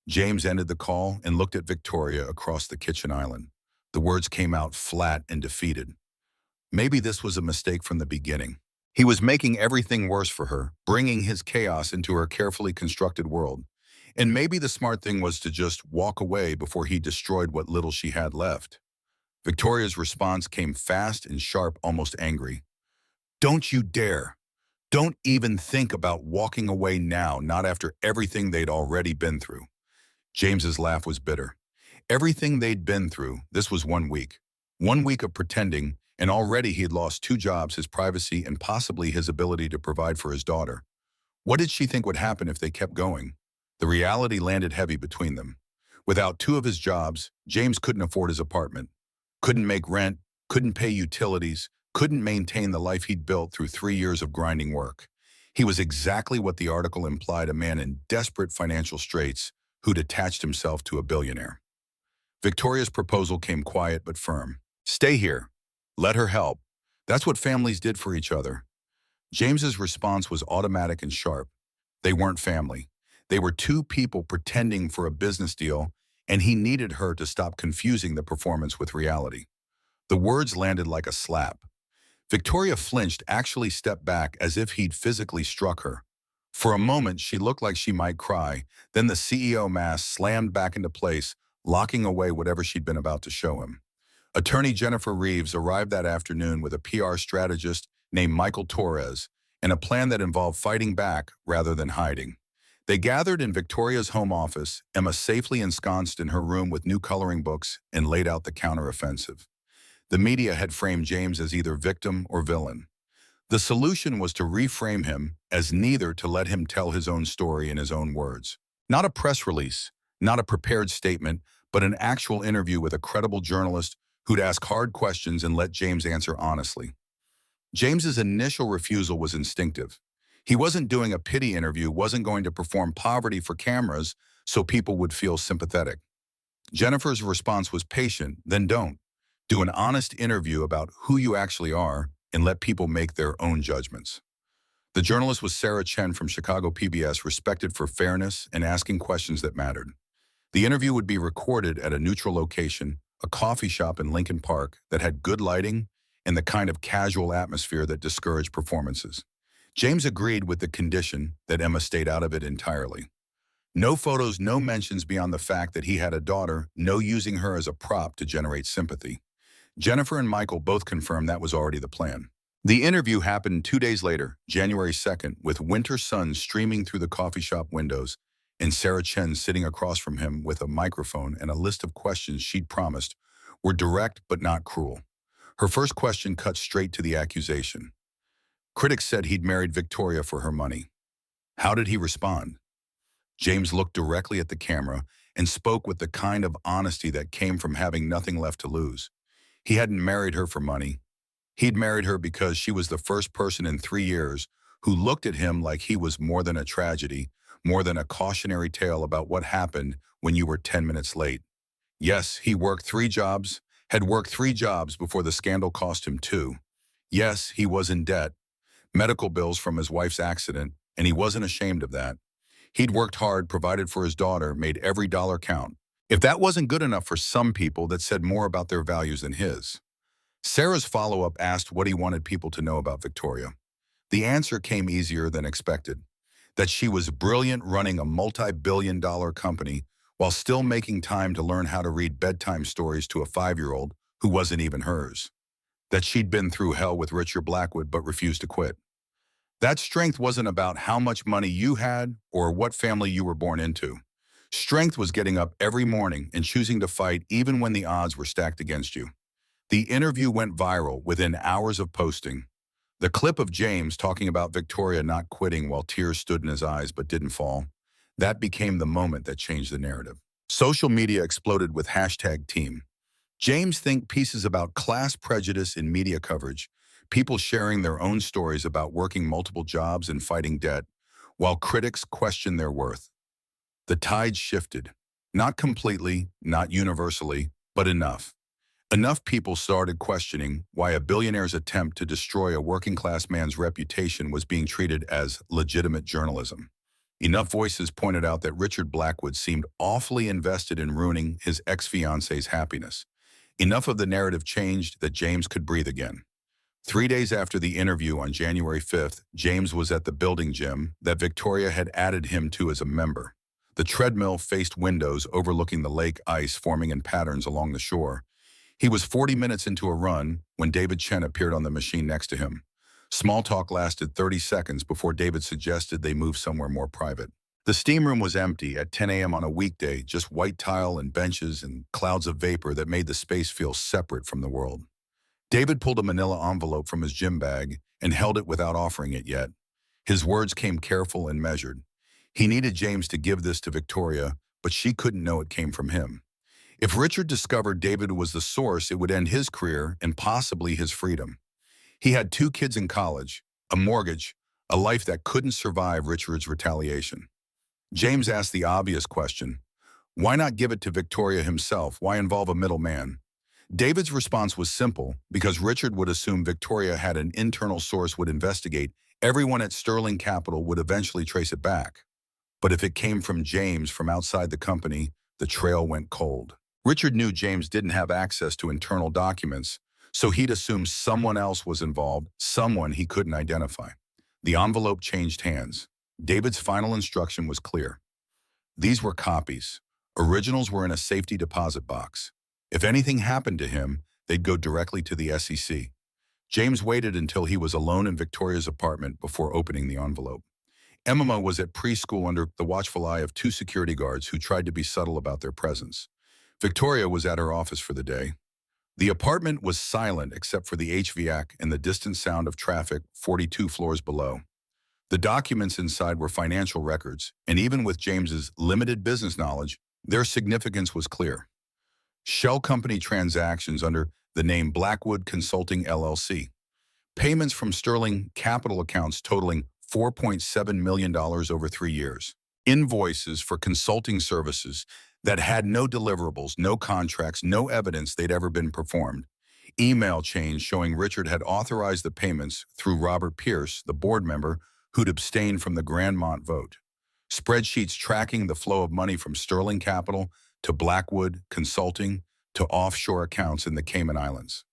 James ended the call and looked at Victoria across the kitchen island. The words came out flat and defeated. Maybe this was a mistake from the beginning. He was making everything worse for her, bringing his chaos into her carefully constructed world. And maybe the smart thing was to just walk away before he destroyed what little she had left. Victoria's response came fast and sharp, almost angry. Don't you dare. Don't even think about walking away now, not after everything they'd already been through. James's laugh was bitter. Everything they'd been through, this was 1 week. 1 week of pretending, and already he had lost 2 jobs, his privacy, and possibly his ability to provide for his daughter. What did she think would happen if they kept going? The reality landed heavy between them. Without 2 of his jobs, James couldn't afford his apartment, couldn't make rent, couldn't pay utilities, couldn't maintain the life he'd built through 3 years of grinding work. He was exactly what the article implied, a man in desperate financial straits who'd attached himself to a billionaire. Victoria's proposal came quiet but firm. Stay here. Let her help. That's what families did for each other. James's response was automatic and sharp. They weren't family. They were 2 people pretending for a business deal, and he needed her to stop confusing the performance with reality. The words landed like a slap. Victoria flinched, actually stepped back as if he'd physically struck her. For a moment, she looked like she might cry. Then the CEO mask slammed back into place, locking away whatever she'd been about to show him. Attorney Jennifer Reeves arrived that afternoon with a PR strategist named Michael Torres and a plan that involved fighting back rather than hiding. They gathered in Victoria's home office, Emma safely ensconced in her room with new coloring books, and laid out the counteroffensive. The media had framed James as either victim or villain. The solution was to reframe him as neither, to let him tell his own story in his own words. Not a press release, not a prepared statement, but an actual interview with a credible journalist who'd ask hard questions and let James answer honestly. James's initial refusal was instinctive. He wasn't doing a pity interview, wasn't going to perform poverty for cameras so people would feel sympathetic. Jennifer's response was patient, then don't. Do an honest interview about who you actually are and let people make their own judgments. The journalist was Sarah Chen from Chicago PBS, respected for fairness and asking questions that mattered. The interview would be recorded at a neutral location, a coffee shop in Lincoln Park that had good lighting and the kind of casual atmosphere that discouraged performances. James agreed with the condition that Emma stayed out of it entirely. No photos, no mentions beyond the fact that he had a daughter, no using her as a prop to generate sympathy. Jennifer and Michael both confirmed that was already the plan. The interview happened 2 days later, January 2nd, with winter sun streaming through the coffee shop windows and Sarah Chen sitting across from him with a microphone and a list of questions she'd promised were direct but not cruel. Her first question cut straight to the accusation. Critics said he'd married Victoria for her money. How did he respond? James looked directly at the camera and spoke with the kind of honesty that came from having nothing left to lose. He hadn't married her for money. He'd married her because she was the first person in 3 years who looked at him like he was more than a tragedy, more than a cautionary tale about what happened when you were 10 minutes late. Yes, he worked 3 jobs, had worked 3 jobs before the scandal cost him 2. Yes, he was in debt, medical bills from his wife's accident, and he wasn't ashamed of that. He'd worked hard, provided for his daughter, made every dollar count. If that wasn't good enough for some people, that said more about their values than his. Sarah's follow-up asked what he wanted people to know about Victoria. The answer came easier than expected. That she was brilliant running a multi-billion-dollar company while still making time to learn how to read bedtime stories to a 5-year-old who wasn't even hers. That she'd been through hell with Richard Blackwood but refused to quit. That strength wasn't about how much money you had or what family you were born into. Strength was getting up every morning and choosing to fight even when the odds were stacked against you. The interview went viral within hours of posting. The clip of James talking about Victoria not quitting while tears stood in his eyes but didn't fall, that became the moment that changed the narrative. Social media exploded with #team. James think pieces about class prejudice in media coverage, people sharing their own stories about working multiple jobs and fighting debt, while critics questioned their worth. The tide shifted. Not completely, not universally, but enough. Enough people started questioning why a billionaire's attempt to destroy a working-class man's reputation was being treated as legitimate journalism. Enough voices pointed out that Richard Blackwood seemed awfully invested in ruining his ex-fiance's happiness. Enough of the narrative changed that James could breathe again. 3 days after the interview on January 5th, James was at the building gym that Victoria had added him to as a member. The treadmill faced windows overlooking the lake ice forming in patterns along the shore. He was 40 minutes into a run when David Chen appeared on the machine next to him. Small talk lasted 30 seconds before David suggested they move somewhere more private. The steam room was empty at 10 a.m. on a weekday, just white tile and benches and clouds of vapor that made the space feel separate from the world. David pulled a manila envelope from his gym bag and held it without offering it yet. His words came careful and measured. He needed James to give this to Victoria, but she couldn't know it came from him. If Richard discovered David was the source, it would end his career and possibly his freedom. He had 2 kids in college, a mortgage, a life that couldn't survive Richard's retaliation. James asked the obvious question, why not give it to Victoria himself? Why involve a middleman? David's response was simple, because Richard would assume Victoria had an internal source would investigate, everyone at Sterling Capital would eventually trace it back. But if it came from James from outside the company, the trail went cold. Richard knew James didn't have access to internal documents, so he'd assume someone else was involved, someone he couldn't identify. The envelope changed hands. David's final instruction was clear. These were copies. Originals were in a safety deposit box. If anything happened to him, they'd go directly to the SEC. James waited until he was alone in Victoria's apartment before opening the envelope. Emma was at preschool under the watchful eye of 2 security guards who tried to be subtle about their presence. Victoria was at her office for the day. The apartment was silent except for the HVAC and the distant sound of traffic 42 floors below. The documents inside were financial records, and even with James's limited business knowledge, their significance was clear. Shell company transactions under the name Blackwood Consulting LLC. Payments from Sterling Capital accounts totaling $4.7 million over 3 years. Invoices for consulting services that had no deliverables, no contracts, no evidence they'd ever been performed. Email chains showing Richard had authorized the payments through Robert Pierce, the board member who'd abstained from the Grandmont vote. Spreadsheets tracking the flow of money from Sterling Capital to Blackwood Consulting to offshore accounts in the Cayman Islands.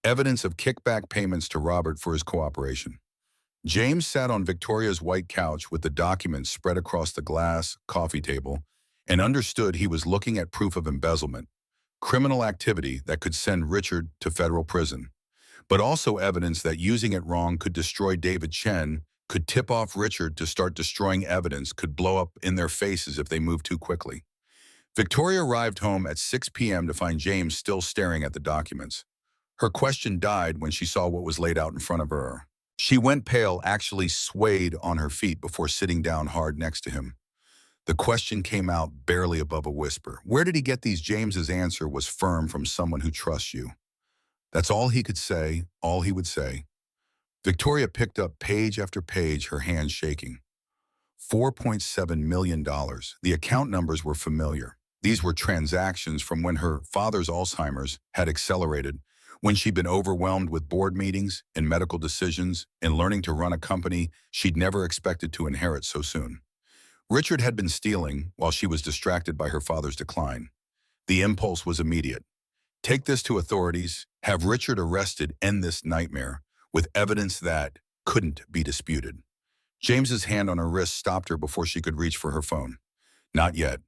Evidence of kickback payments to Robert for his cooperation. James sat on Victoria's white couch with the documents spread across the glass coffee table and understood he was looking at proof of embezzlement, criminal activity that could send Richard to federal prison, but also evidence that using it wrong could destroy David Chen, could tip off Richard to start destroying evidence, could blow up in their faces if they moved too quickly. Victoria arrived home at 6 p.m. to find James still staring at the documents. Her question died when she saw what was laid out in front of her. She went pale, actually swayed on her feet before sitting down hard next to him. The question came out barely above a whisper. Where did he get these? James's answer was firm from someone who trusts you. That's all he could say, all he would say. Victoria picked up page after page, her hands shaking. $4.7 million. The account numbers were familiar. These were transactions from when her father's Alzheimer's had accelerated, when she'd been overwhelmed with board meetings and medical decisions and learning to run a company she'd never expected to inherit so soon. Richard had been stealing while she was distracted by her father's decline. The impulse was immediate. Take this to authorities, have Richard arrested, end this nightmare, with evidence that couldn't be disputed. James's hand on her wrist stopped her before she could reach for her phone. Not yet.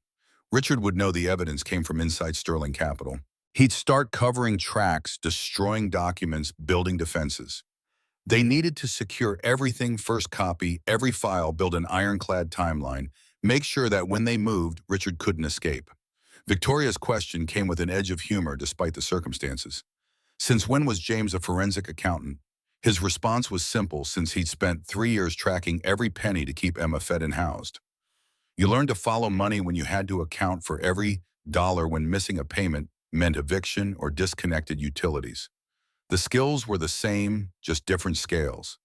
Richard would know the evidence came from inside Sterling Capital. He'd start covering tracks, destroying documents, building defenses. They needed to secure everything first copy, every file, build an ironclad timeline, make sure that when they moved, Richard couldn't escape. Victoria's question came with an edge of humor despite the circumstances. Since when was James a forensic accountant? His response was simple since he'd spent 3 years tracking every penny to keep Emma fed and housed. You learned to follow money when you had to account for every dollar when missing a payment meant eviction or disconnected utilities. The skills were the same, just different scales.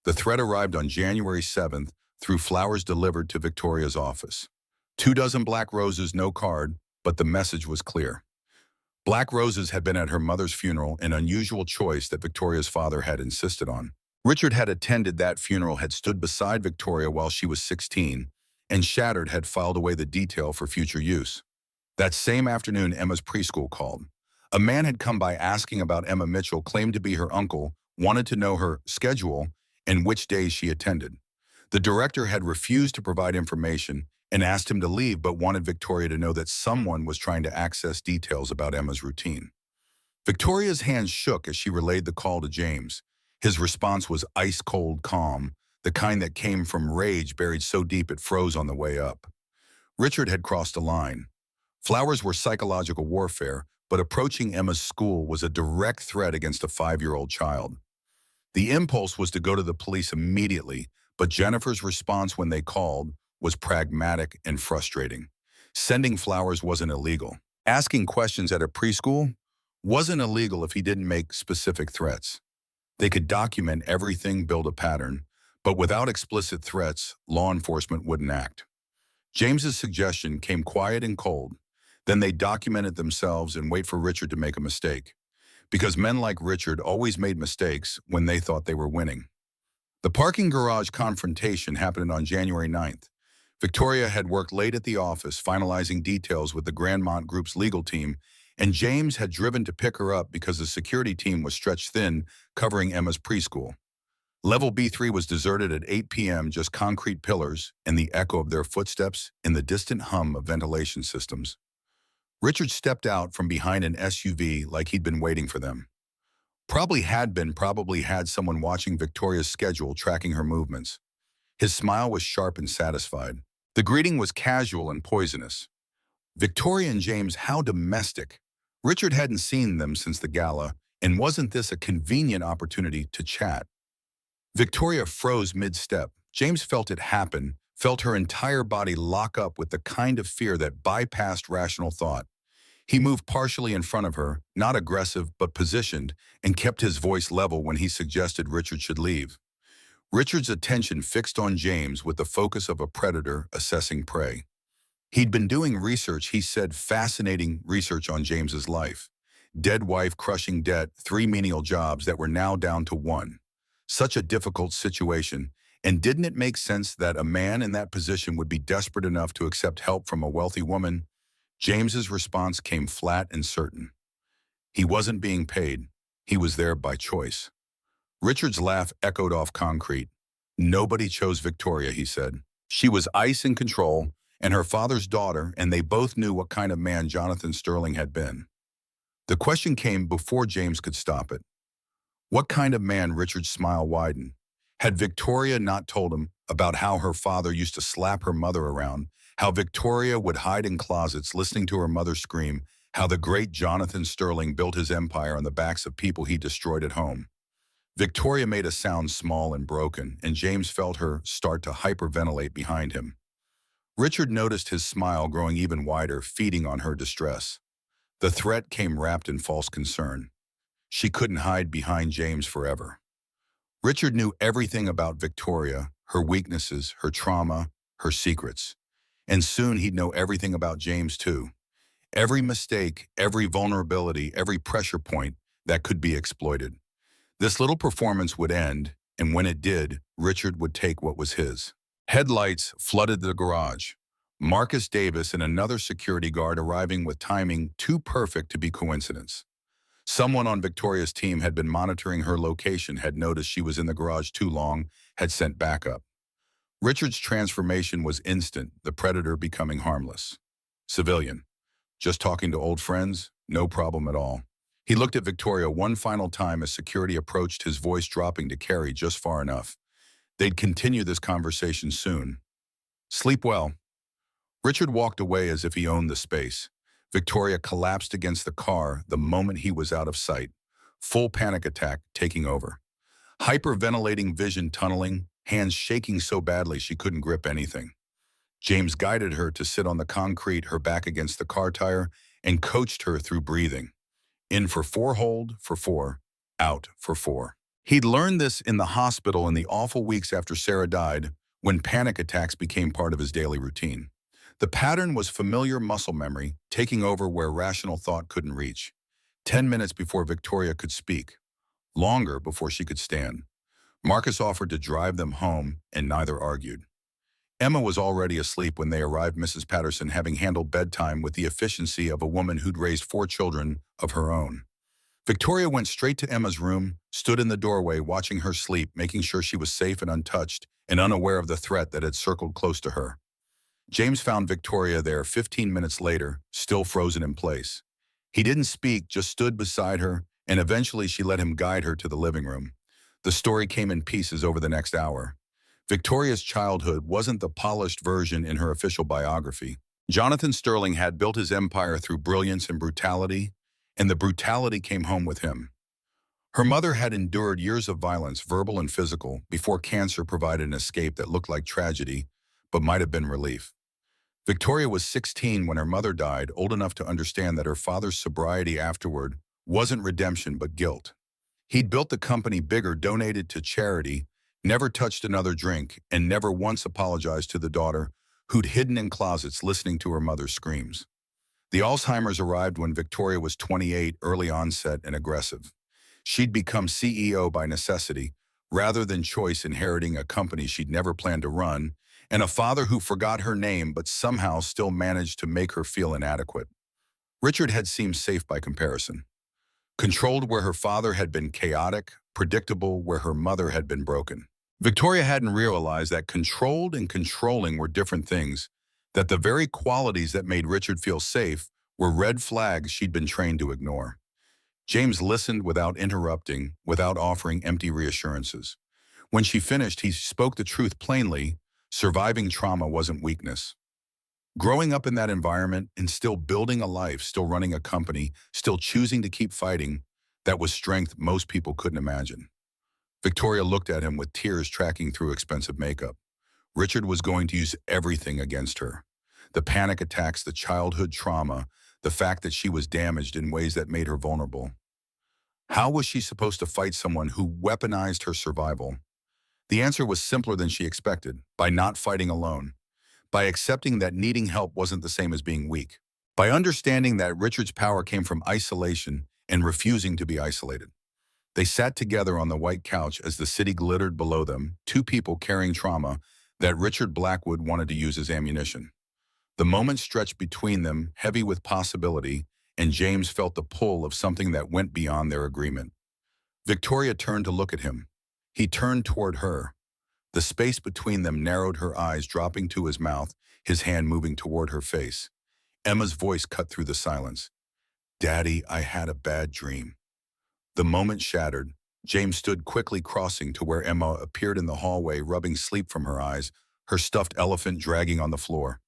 The threat arrived on January 7th through flowers delivered to Victoria's office. 24 black roses, no card, but the message was clear. Black roses had been at her mother's funeral, an unusual choice that Victoria's father had insisted on. Richard had attended that funeral, had stood beside Victoria while she was 16, and shattered had filed away the detail for future use. That same afternoon, Emma's preschool called. A man had come by asking about Emma Mitchell, claimed to be her uncle, wanted to know her schedule and which days she attended. The director had refused to provide information and asked him to leave, but wanted Victoria to know that someone was trying to access details about Emma's routine. Victoria's hands shook as she relayed the call to James. His response was ice-cold calm, the kind that came from rage buried so deep it froze on the way up. Richard had crossed a line. Flowers were psychological warfare, but approaching Emma's school was a direct threat against a 5-year-old child. The impulse was to go to the police immediately, but Jennifer's response when they called was pragmatic and frustrating. Sending flowers wasn't illegal. Asking questions at a preschool wasn't illegal if he didn't make specific threats. They could document everything, build a pattern, but without explicit threats, law enforcement wouldn't act. James's suggestion came quiet and cold. Then they document it themselves and wait for Richard to make a mistake. Because men like Richard always made mistakes when they thought they were winning. The parking garage confrontation happened on January 9th. Victoria had worked late at the office, finalizing details with the Grandmont Group's legal team, and James had driven to pick her up because the security team was stretched thin, covering Emma's preschool. Level B3 was deserted at 8 p.m., just concrete pillars and the echo of their footsteps in the distant hum of ventilation systems. Richard stepped out from behind an SUV like he'd been waiting for them. Probably had someone watching Victoria's schedule, tracking her movements. His smile was sharp and satisfied. The greeting was casual and poisonous. Victoria and James, how domestic. Richard hadn't seen them since the gala, and wasn't this a convenient opportunity to chat? Victoria froze mid-step. James felt it happen, felt her entire body lock up with the kind of fear that bypassed rational thought. He moved partially in front of her, not aggressive but positioned, and kept his voice level when he suggested Richard should leave. Richard's attention fixed on James with the focus of a predator assessing prey. He'd been doing research, he said, fascinating research on James's life. Dead wife, crushing debt, 3 menial jobs that were now down to 1. Such a difficult situation, and didn't it make sense that a man in that position would be desperate enough to accept help from a wealthy woman? James's response came flat and certain. He wasn't being paid. He was there by choice. Richard's laugh echoed off concrete. Nobody chose Victoria, he said. She was ice in control, and her father's daughter, and they both knew what kind of man Jonathan Sterling had been. The question came before James could stop it. What kind of man? Richard's smile widened. Had Victoria not told him about how her father used to slap her mother around, how Victoria would hide in closets listening to her mother scream, how the great Jonathan Sterling built his empire on the backs of people he destroyed at home? Victoria made a sound small and broken, and James felt her start to hyperventilate behind him. Richard noticed his smile growing even wider, feeding on her distress. The threat came wrapped in false concern. She couldn't hide behind James forever. Richard knew everything about Victoria, her weaknesses, her trauma, her secrets. And soon he'd know everything about James too. Every mistake, every vulnerability, every pressure point that could be exploited. This little performance would end, and when it did, Richard would take what was his. Headlights flooded the garage. Marcus Davis and another security guard arriving with timing too perfect to be coincidence. Someone on Victoria's team had been monitoring her location, had noticed she was in the garage too long, had sent backup. Richard's transformation was instant, the predator becoming harmless. Civilian. Just talking to old friends? No problem at all. He looked at Victoria one final time as security approached, his voice dropping to carry just far enough. They'd continue this conversation soon. Sleep well. Richard walked away as if he owned the space. Victoria collapsed against the car the moment he was out of sight. Full panic attack taking over. Hyperventilating, vision tunneling, hands shaking so badly she couldn't grip anything. James guided her to sit on the concrete, her back against the car tire, and coached her through breathing. In for 4, hold for 4, out for 4. He'd learned this in the hospital in the awful weeks after Sarah died, when panic attacks became part of his daily routine. The pattern was familiar muscle memory, taking over where rational thought couldn't reach. 10 minutes before Victoria could speak. Longer before she could stand. Marcus offered to drive them home, and neither argued. Emma was already asleep when they arrived, Mrs. Patterson having handled bedtime with the efficiency of a woman who'd raised 4 children of her own. Victoria went straight to Emma's room, stood in the doorway watching her sleep, making sure she was safe and untouched and unaware of the threat that had circled close to her. James found Victoria there 15 minutes later, still frozen in place. He didn't speak, just stood beside her, and eventually she let him guide her to the living room. The story came in pieces over the next hour. Victoria's childhood wasn't the polished version in her official biography. Jonathan Sterling had built his empire through brilliance and brutality, and the brutality came home with him. Her mother had endured years of violence, verbal and physical, before cancer provided an escape that looked like tragedy, but might have been relief. Victoria was 16 when her mother died, old enough to understand that her father's sobriety afterward wasn't redemption but guilt. He'd built the company bigger, donated to charity, never touched another drink, and never once apologized to the daughter who'd hidden in closets listening to her mother's screams. The Alzheimer's arrived when Victoria was 28, early onset and aggressive. She'd become CEO by necessity, rather than choice, inheriting a company she'd never planned to run, and a father who forgot her name but somehow still managed to make her feel inadequate. Richard had seemed safe by comparison. Controlled where her father had been chaotic, predictable where her mother had been broken. Victoria hadn't realized that controlled and controlling were different things, that the very qualities that made Richard feel safe were red flags she'd been trained to ignore. James listened without interrupting, without offering empty reassurances. When she finished, he spoke the truth plainly. Surviving trauma wasn't weakness. Growing up in that environment and still building a life, still running a company, still choosing to keep fighting, that was strength most people couldn't imagine. Victoria looked at him with tears tracking through expensive makeup. Richard was going to use everything against her. The panic attacks, the childhood trauma, the fact that she was damaged in ways that made her vulnerable. How was she supposed to fight someone who weaponized her survival? The answer was simpler than she expected, by not fighting alone, by accepting that needing help wasn't the same as being weak, by understanding that Richard's power came from isolation and refusing to be isolated. They sat together on the white couch as the city glittered below them, 2 people carrying trauma that Richard Blackwood wanted to use as ammunition. The moment stretched between them, heavy with possibility, and James felt the pull of something that went beyond their agreement. Victoria turned to look at him. He turned toward her. The space between them narrowed, her eyes dropping to his mouth, his hand moving toward her face. Emma's voice cut through the silence. "Daddy, I had a bad dream." The moment shattered. James stood quickly, crossing to where Emma appeared in the hallway, rubbing sleep from her eyes, her stuffed elephant dragging on the floor.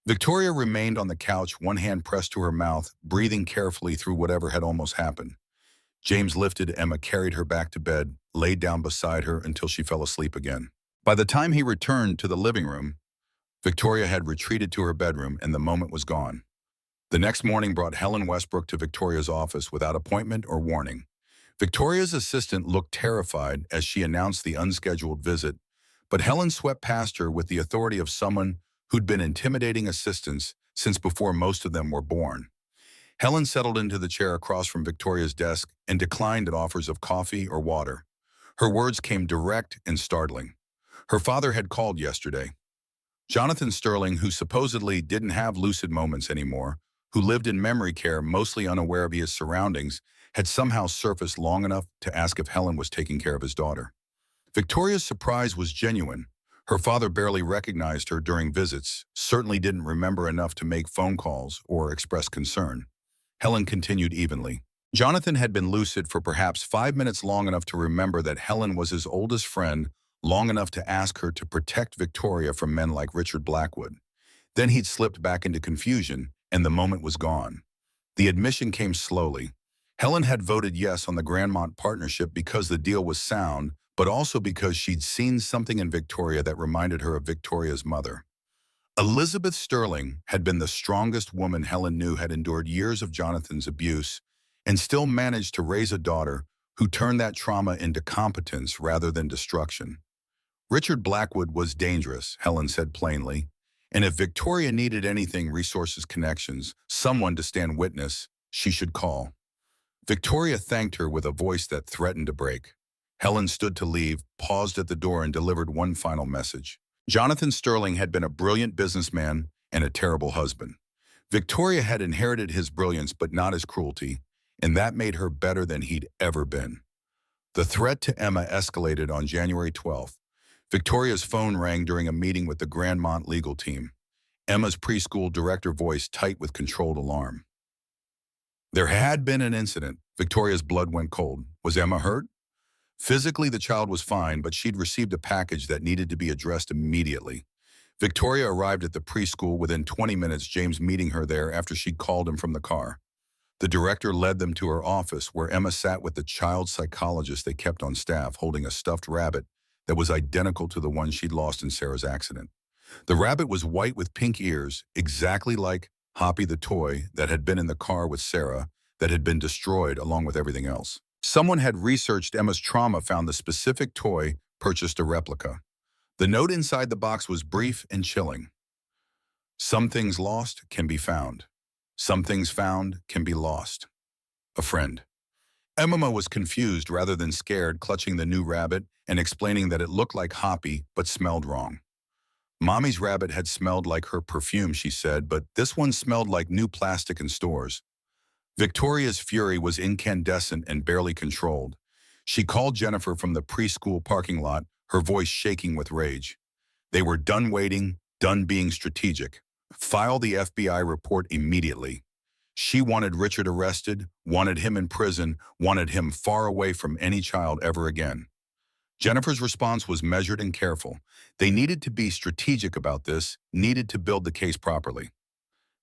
Victoria remained on the couch, one hand pressed to her mouth, breathing carefully through whatever had almost happened. James lifted Emma, carried her back to bed, laid down beside her until she fell asleep again. By the time he returned to the living room, Victoria had retreated to her bedroom and the moment was gone. The next morning brought Helen Westbrook to Victoria's office without appointment or warning. Victoria's assistant looked terrified as she announced the unscheduled visit, but Helen swept past her with the authority of someone who'd been intimidating assistants since before most of them were born. Helen settled into the chair across from Victoria's desk and declined offers of coffee or water. Her words came direct and startling. Her father had called yesterday. Jonathan Sterling, who supposedly didn't have lucid moments anymore, who lived in memory care mostly unaware of his surroundings, had somehow surfaced long enough to ask if Helen was taking care of his daughter. Victoria's surprise was genuine. Her father barely recognized her during visits, certainly didn't remember enough to make phone calls or express concern. Helen continued evenly. Jonathan had been lucid for perhaps 5 minutes, long enough to remember that Helen was his oldest friend, long enough to ask her to protect Victoria from men like Richard Blackwood. Then he'd slipped back into confusion, and the moment was gone. The admission came slowly. Helen had voted yes on the Grandmont partnership because the deal was sound, but also because she'd seen something in Victoria that reminded her of Victoria's mother. Elizabeth Sterling had been the strongest woman Helen knew, had endured years of Jonathan's abuse, and still managed to raise a daughter who turned that trauma into competence rather than destruction. Richard Blackwood was dangerous, Helen said plainly, and if Victoria needed anything, resources, connections, someone to stand witness, she should call. Victoria thanked her with a voice that threatened to break. Helen stood to leave, paused at the door, and delivered one final message. Jonathan Sterling had been a brilliant businessman and a terrible husband. Victoria had inherited his brilliance but not his cruelty, and that made her better than he'd ever been. The threat to Emma escalated on January 12th. Victoria's phone rang during a meeting with the Grandmont legal team. Emma's preschool director voice tight with controlled alarm. There had been an incident. Victoria's blood went cold. Was Emma hurt? Physically, the child was fine, but she'd received a package that needed to be addressed immediately. Victoria arrived at the preschool within 20 minutes, James meeting her there after she'd called him from the car. The director led them to her office, where Emma sat with the child psychologist they kept on staff, holding a stuffed rabbit that was identical to the one she'd lost in Sarah's accident. The rabbit was white with pink ears, exactly like Hoppy the toy that had been in the car with Sarah, that had been destroyed along with everything else. Someone had researched Emma's trauma, found the specific toy, purchased a replica. The note inside the box was brief and chilling. Some things lost can be found. Some things found can be lost. A friend. Emma was confused rather than scared, clutching the new rabbit and explaining that it looked like Hoppy but smelled wrong. Mommy's rabbit had smelled like her perfume, she said, but this one smelled like new plastic in stores. Victoria's fury was incandescent and barely controlled. She called Jennifer from the preschool parking lot, her voice shaking with rage. They were done waiting, done being strategic. File the FBI report immediately. She wanted Richard arrested, wanted him in prison, wanted him far away from any child ever again. Jennifer's response was measured and careful. They needed to be strategic about this, needed to build the case properly.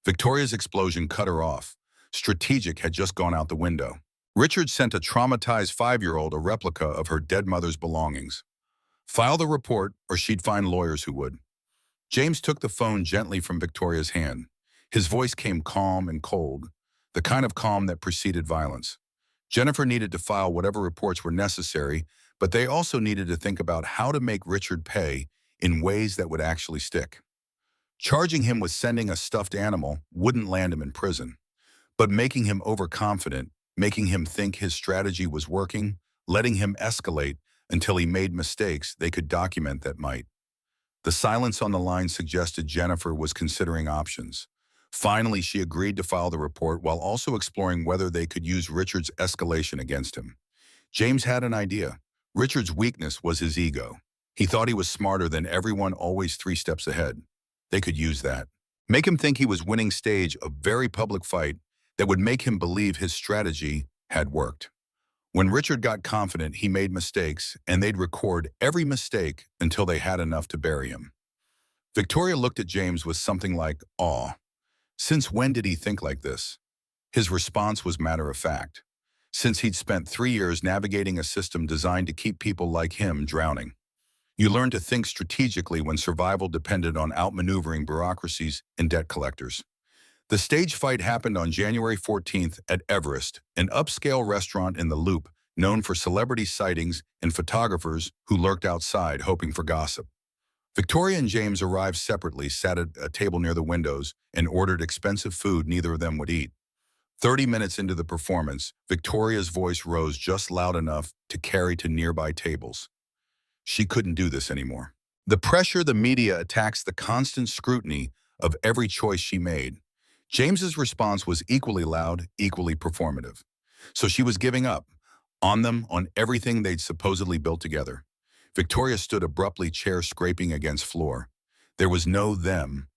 Victoria's explosion cut her off. Strategic had just gone out the window. Richard sent a traumatized 5-year-old a replica of her dead mother's belongings. File the report, or she'd find lawyers who would. James took the phone gently from Victoria's hand. His voice came calm and cold, the kind of calm that preceded violence. Jennifer needed to file whatever reports were necessary, but they also needed to think about how to make Richard pay in ways that would actually stick. Charging him with sending a stuffed animal wouldn't land him in prison. But making him overconfident, making him think his strategy was working, letting him escalate until he made mistakes they could document that might. The silence on the line suggested Jennifer was considering options. Finally, she agreed to file the report while also exploring whether they could use Richard's escalation against him. James had an idea. Richard's weakness was his ego. He thought he was smarter than everyone, always 3 steps ahead. They could use that. Make him think he was winning stage a very public fight that would make him believe his strategy had worked. When Richard got confident, he made mistakes, and they'd record every mistake until they had enough to bury him. Victoria looked at James with something like awe. Since when did he think like this? His response was matter of fact. Since he'd spent 3 years navigating a system designed to keep people like him drowning. You learn to think strategically when survival depended on outmaneuvering bureaucracies and debt collectors. The stage fight happened on January 14th at Everest, an upscale restaurant in the Loop known for celebrity sightings and photographers who lurked outside hoping for gossip. Victoria and James arrived separately, sat at a table near the windows, and ordered expensive food neither of them would eat. 30 minutes into the performance, Victoria's voice rose just loud enough to carry to nearby tables. She couldn't do this anymore. The pressure, the media attacks, the constant scrutiny of every choice she made. James's response was equally loud, equally performative. So she was giving up on them, on everything they'd supposedly built together. Victoria stood abruptly, chair scraping against floor. There was no them.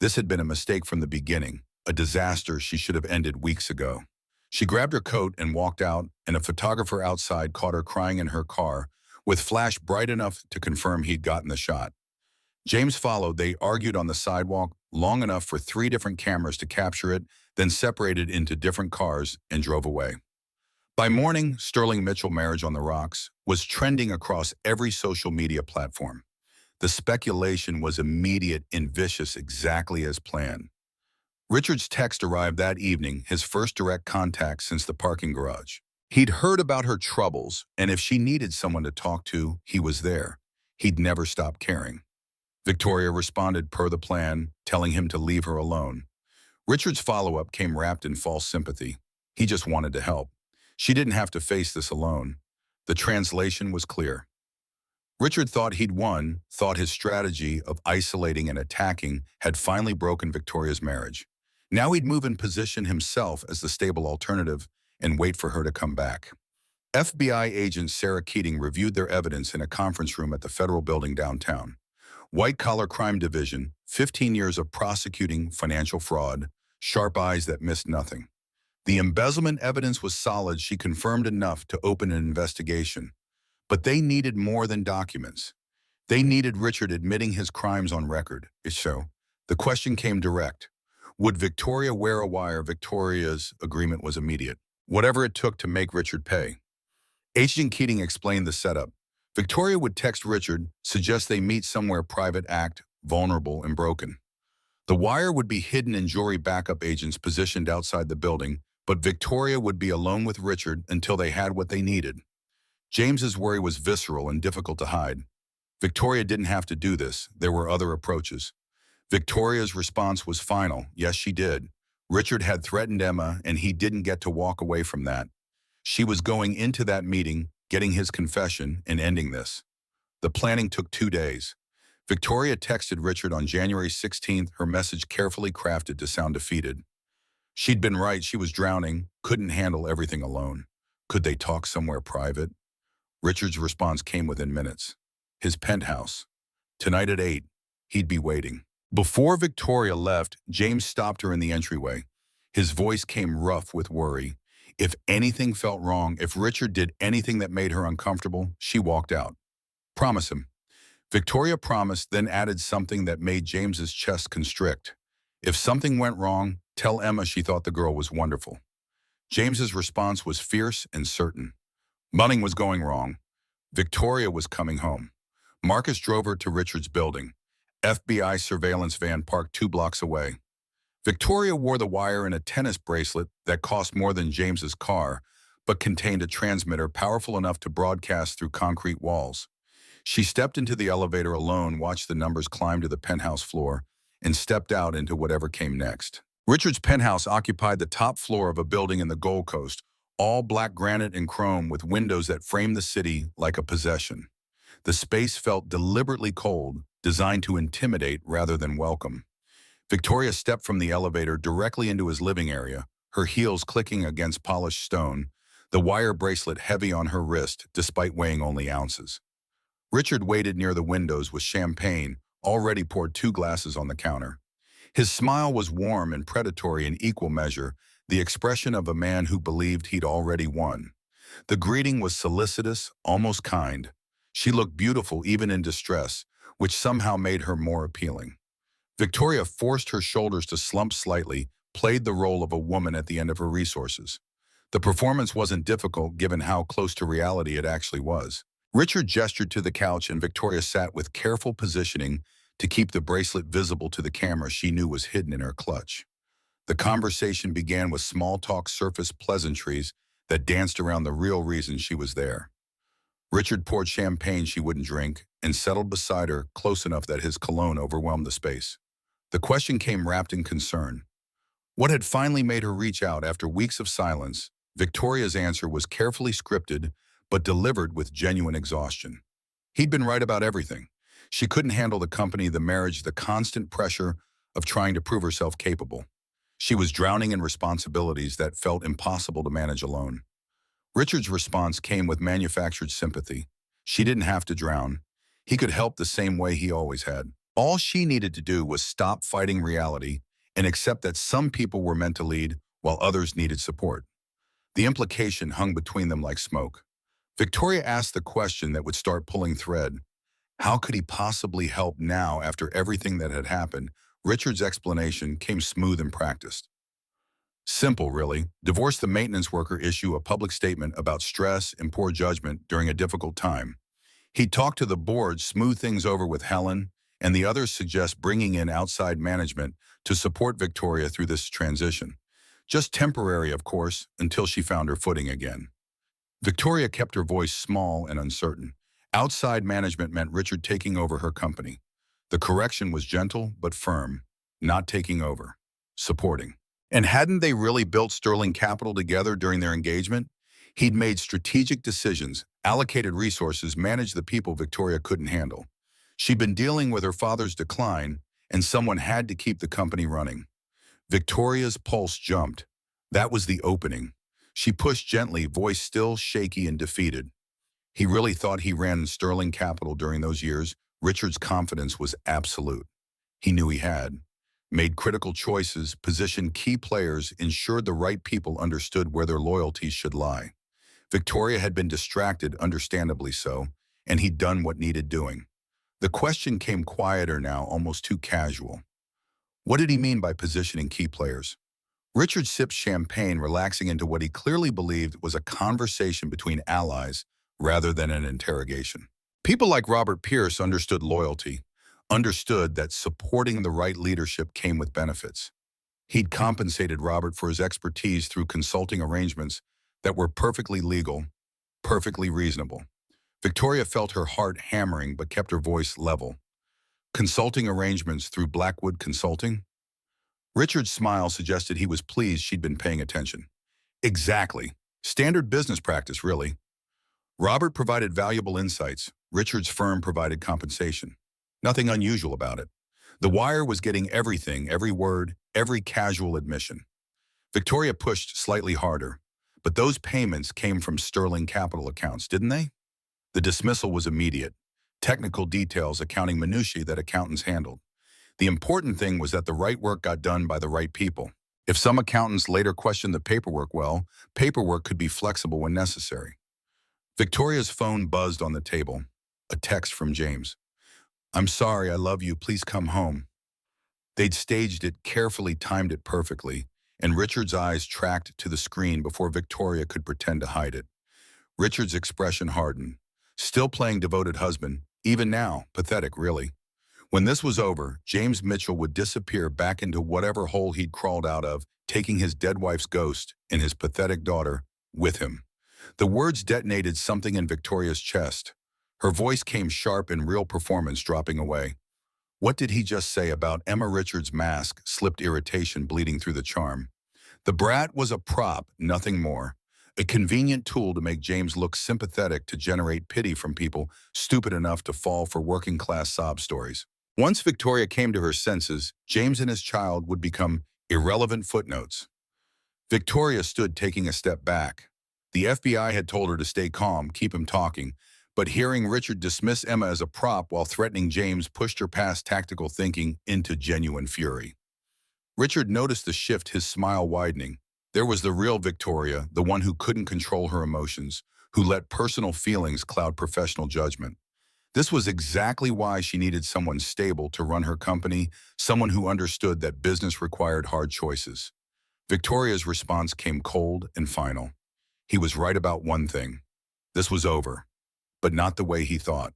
This had been a mistake from the beginning, a disaster she should have ended weeks ago. She grabbed her coat and walked out, and a photographer outside caught her crying in her car, with flash bright enough to confirm he'd gotten the shot. James followed. They argued on the sidewalk long enough for 3 different cameras to capture it, then separated into different cars and drove away. By morning, Sterling Mitchell marriage on the rocks was trending across every social media platform. The speculation was immediate and vicious, exactly as planned. Richard's text arrived that evening, his first direct contact since the parking garage. He'd heard about her troubles, and if she needed someone to talk to, he was there. He'd never stopped caring. Victoria responded per the plan, telling him to leave her alone. Richard's follow-up came wrapped in false sympathy. He just wanted to help. She didn't have to face this alone. The translation was clear. Richard thought he'd won, thought his strategy of isolating and attacking had finally broken Victoria's marriage. Now he'd move and position himself as the stable alternative and wait for her to come back. FBI agent Sarah Keating reviewed their evidence in a conference room at the federal building downtown. White-collar crime division, 15 years of prosecuting financial fraud, sharp eyes that missed nothing. The embezzlement evidence was solid. She confirmed enough to open an investigation. But they needed more than documents. They needed Richard admitting his crimes on record. So, the question came direct. Would Victoria wear a wire? Victoria's agreement was immediate. Whatever it took to make Richard pay. Agent Keating explained the setup. Victoria would text Richard, suggest they meet somewhere private, act vulnerable and broken. The wire would be hidden in jury backup agents positioned outside the building, but Victoria would be alone with Richard until they had what they needed. James's worry was visceral and difficult to hide. Victoria didn't have to do this. There were other approaches. Victoria's response was final. Yes, she did. Richard had threatened Emma, and he didn't get to walk away from that. She was going into that meeting, getting his confession, and ending this. The planning took 2 days. Victoria texted Richard on January 16th, her message carefully crafted to sound defeated. She'd been right. She was drowning, couldn't handle everything alone. Could they talk somewhere private? Richard's response came within minutes. His penthouse. Tonight at 8, he'd be waiting. Before Victoria left, James stopped her in the entryway. His voice came rough with worry. If anything felt wrong, if Richard did anything that made her uncomfortable, she walked out. Promise him. Victoria promised, then added something that made James's chest constrict. If something went wrong, tell Emma she thought the girl was wonderful. James's response was fierce and certain. Nothing was going wrong. Victoria was coming home. Marcus drove her to Richard's building. FBI surveillance van parked 2 blocks away. Victoria wore the wire in a tennis bracelet that cost more than James's car, but contained a transmitter powerful enough to broadcast through concrete walls. She stepped into the elevator alone, watched the numbers climb to the penthouse floor, and stepped out into whatever came next. Richard's penthouse occupied the top floor of a building in the Gold Coast, all black granite and chrome with windows that framed the city like a possession. The space felt deliberately cold, designed to intimidate rather than welcome. Victoria stepped from the elevator directly into his living area, her heels clicking against polished stone, the wire bracelet heavy on her wrist despite weighing only ounces. Richard waited near the windows with champagne, already poured 2 glasses on the counter. His smile was warm and predatory in equal measure, the expression of a man who believed he'd already won. The greeting was solicitous, almost kind. She looked beautiful even in distress, which somehow made her more appealing. Victoria forced her shoulders to slump slightly, played the role of a woman at the end of her resources. The performance wasn't difficult given how close to reality it actually was. Richard gestured to the couch and Victoria sat with careful positioning to keep the bracelet visible to the camera she knew was hidden in her clutch. The conversation began with small talk surface pleasantries that danced around the real reason she was there. Richard poured champagne she wouldn't drink and settled beside her close enough that his cologne overwhelmed the space. The question came wrapped in concern. What had finally made her reach out after weeks of silence? Victoria's answer was carefully scripted, but delivered with genuine exhaustion. He'd been right about everything. She couldn't handle the company, the marriage, the constant pressure of trying to prove herself capable. She was drowning in responsibilities that felt impossible to manage alone. Richard's response came with manufactured sympathy. She didn't have to drown. He could help the same way he always had. All she needed to do was stop fighting reality and accept that some people were meant to lead while others needed support. The implication hung between them like smoke. Victoria asked the question that would start pulling thread. How could he possibly help now after everything that had happened? Richard's explanation came smooth and practiced. Simple, really. Divorce the maintenance worker, issue a public statement about stress and poor judgment during a difficult time. He talked to the board, smooth things over with Helen, and the others suggest bringing in outside management to support Victoria through this transition. Just temporary, of course, until she found her footing again. Victoria kept her voice small and uncertain. Outside management meant Richard taking over her company. The correction was gentle but firm, not taking over, supporting. And hadn't they really built Sterling Capital together during their engagement? He'd made strategic decisions, allocated resources, managed the people Victoria couldn't handle. She'd been dealing with her father's decline, and someone had to keep the company running. Victoria's pulse jumped. That was the opening. She pushed gently, voice still shaky and defeated. He really thought he ran Sterling Capital during those years. Richard's confidence was absolute. He knew he had. Made critical choices, positioned key players, ensured the right people understood where their loyalties should lie. Victoria had been distracted, understandably so, and he'd done what needed doing. The question came quieter now, almost too casual. What did he mean by positioning key players? Richard sipped champagne, relaxing into what he clearly believed was a conversation between allies rather than an interrogation. People like Robert Pierce understood loyalty, understood that supporting the right leadership came with benefits. He'd compensated Robert for his expertise through consulting arrangements that were perfectly legal, perfectly reasonable. Victoria felt her heart hammering but kept her voice level. Consulting arrangements through Blackwood Consulting? Richard's smile suggested he was pleased she'd been paying attention. Exactly. Standard business practice, really. Robert provided valuable insights. Richard's firm provided compensation. Nothing unusual about it. The Wire was getting everything, every word, every casual admission. Victoria pushed slightly harder. But those payments came from Sterling Capital accounts, didn't they? The dismissal was immediate. Technical details, accounting minutiae that accountants handled. The important thing was that the right work got done by the right people. If some accountants later questioned the paperwork, well, paperwork could be flexible when necessary. Victoria's phone buzzed on the table. A text from James. "I'm sorry, I love you, please come home." They'd staged it, carefully timed it perfectly, and Richard's eyes tracked to the screen before Victoria could pretend to hide it. Richard's expression hardened. Still playing devoted husband, even now, pathetic really. When this was over, James Mitchell would disappear back into whatever hole he'd crawled out of, taking his dead wife's ghost and his pathetic daughter with him. The words detonated something in Victoria's chest. Her voice came sharp in real performance, dropping away. What did he just say about Emma? Richard's mask slipped, irritation bleeding through the charm. The brat was a prop, nothing more. A convenient tool to make James look sympathetic, to generate pity from people stupid enough to fall for working-class sob stories. Once Victoria came to her senses, James and his child would become irrelevant footnotes. Victoria stood, taking a step back. The FBI had told her to stay calm, keep him talking, but hearing Richard dismiss Emma as a prop while threatening James pushed her past tactical thinking into genuine fury. Richard noticed the shift, his smile widening. There was the real Victoria, the one who couldn't control her emotions, who let personal feelings cloud professional judgment. This was exactly why she needed someone stable to run her company, someone who understood that business required hard choices. Victoria's response came cold and final. He was right about one thing. This was over, but not the way he thought.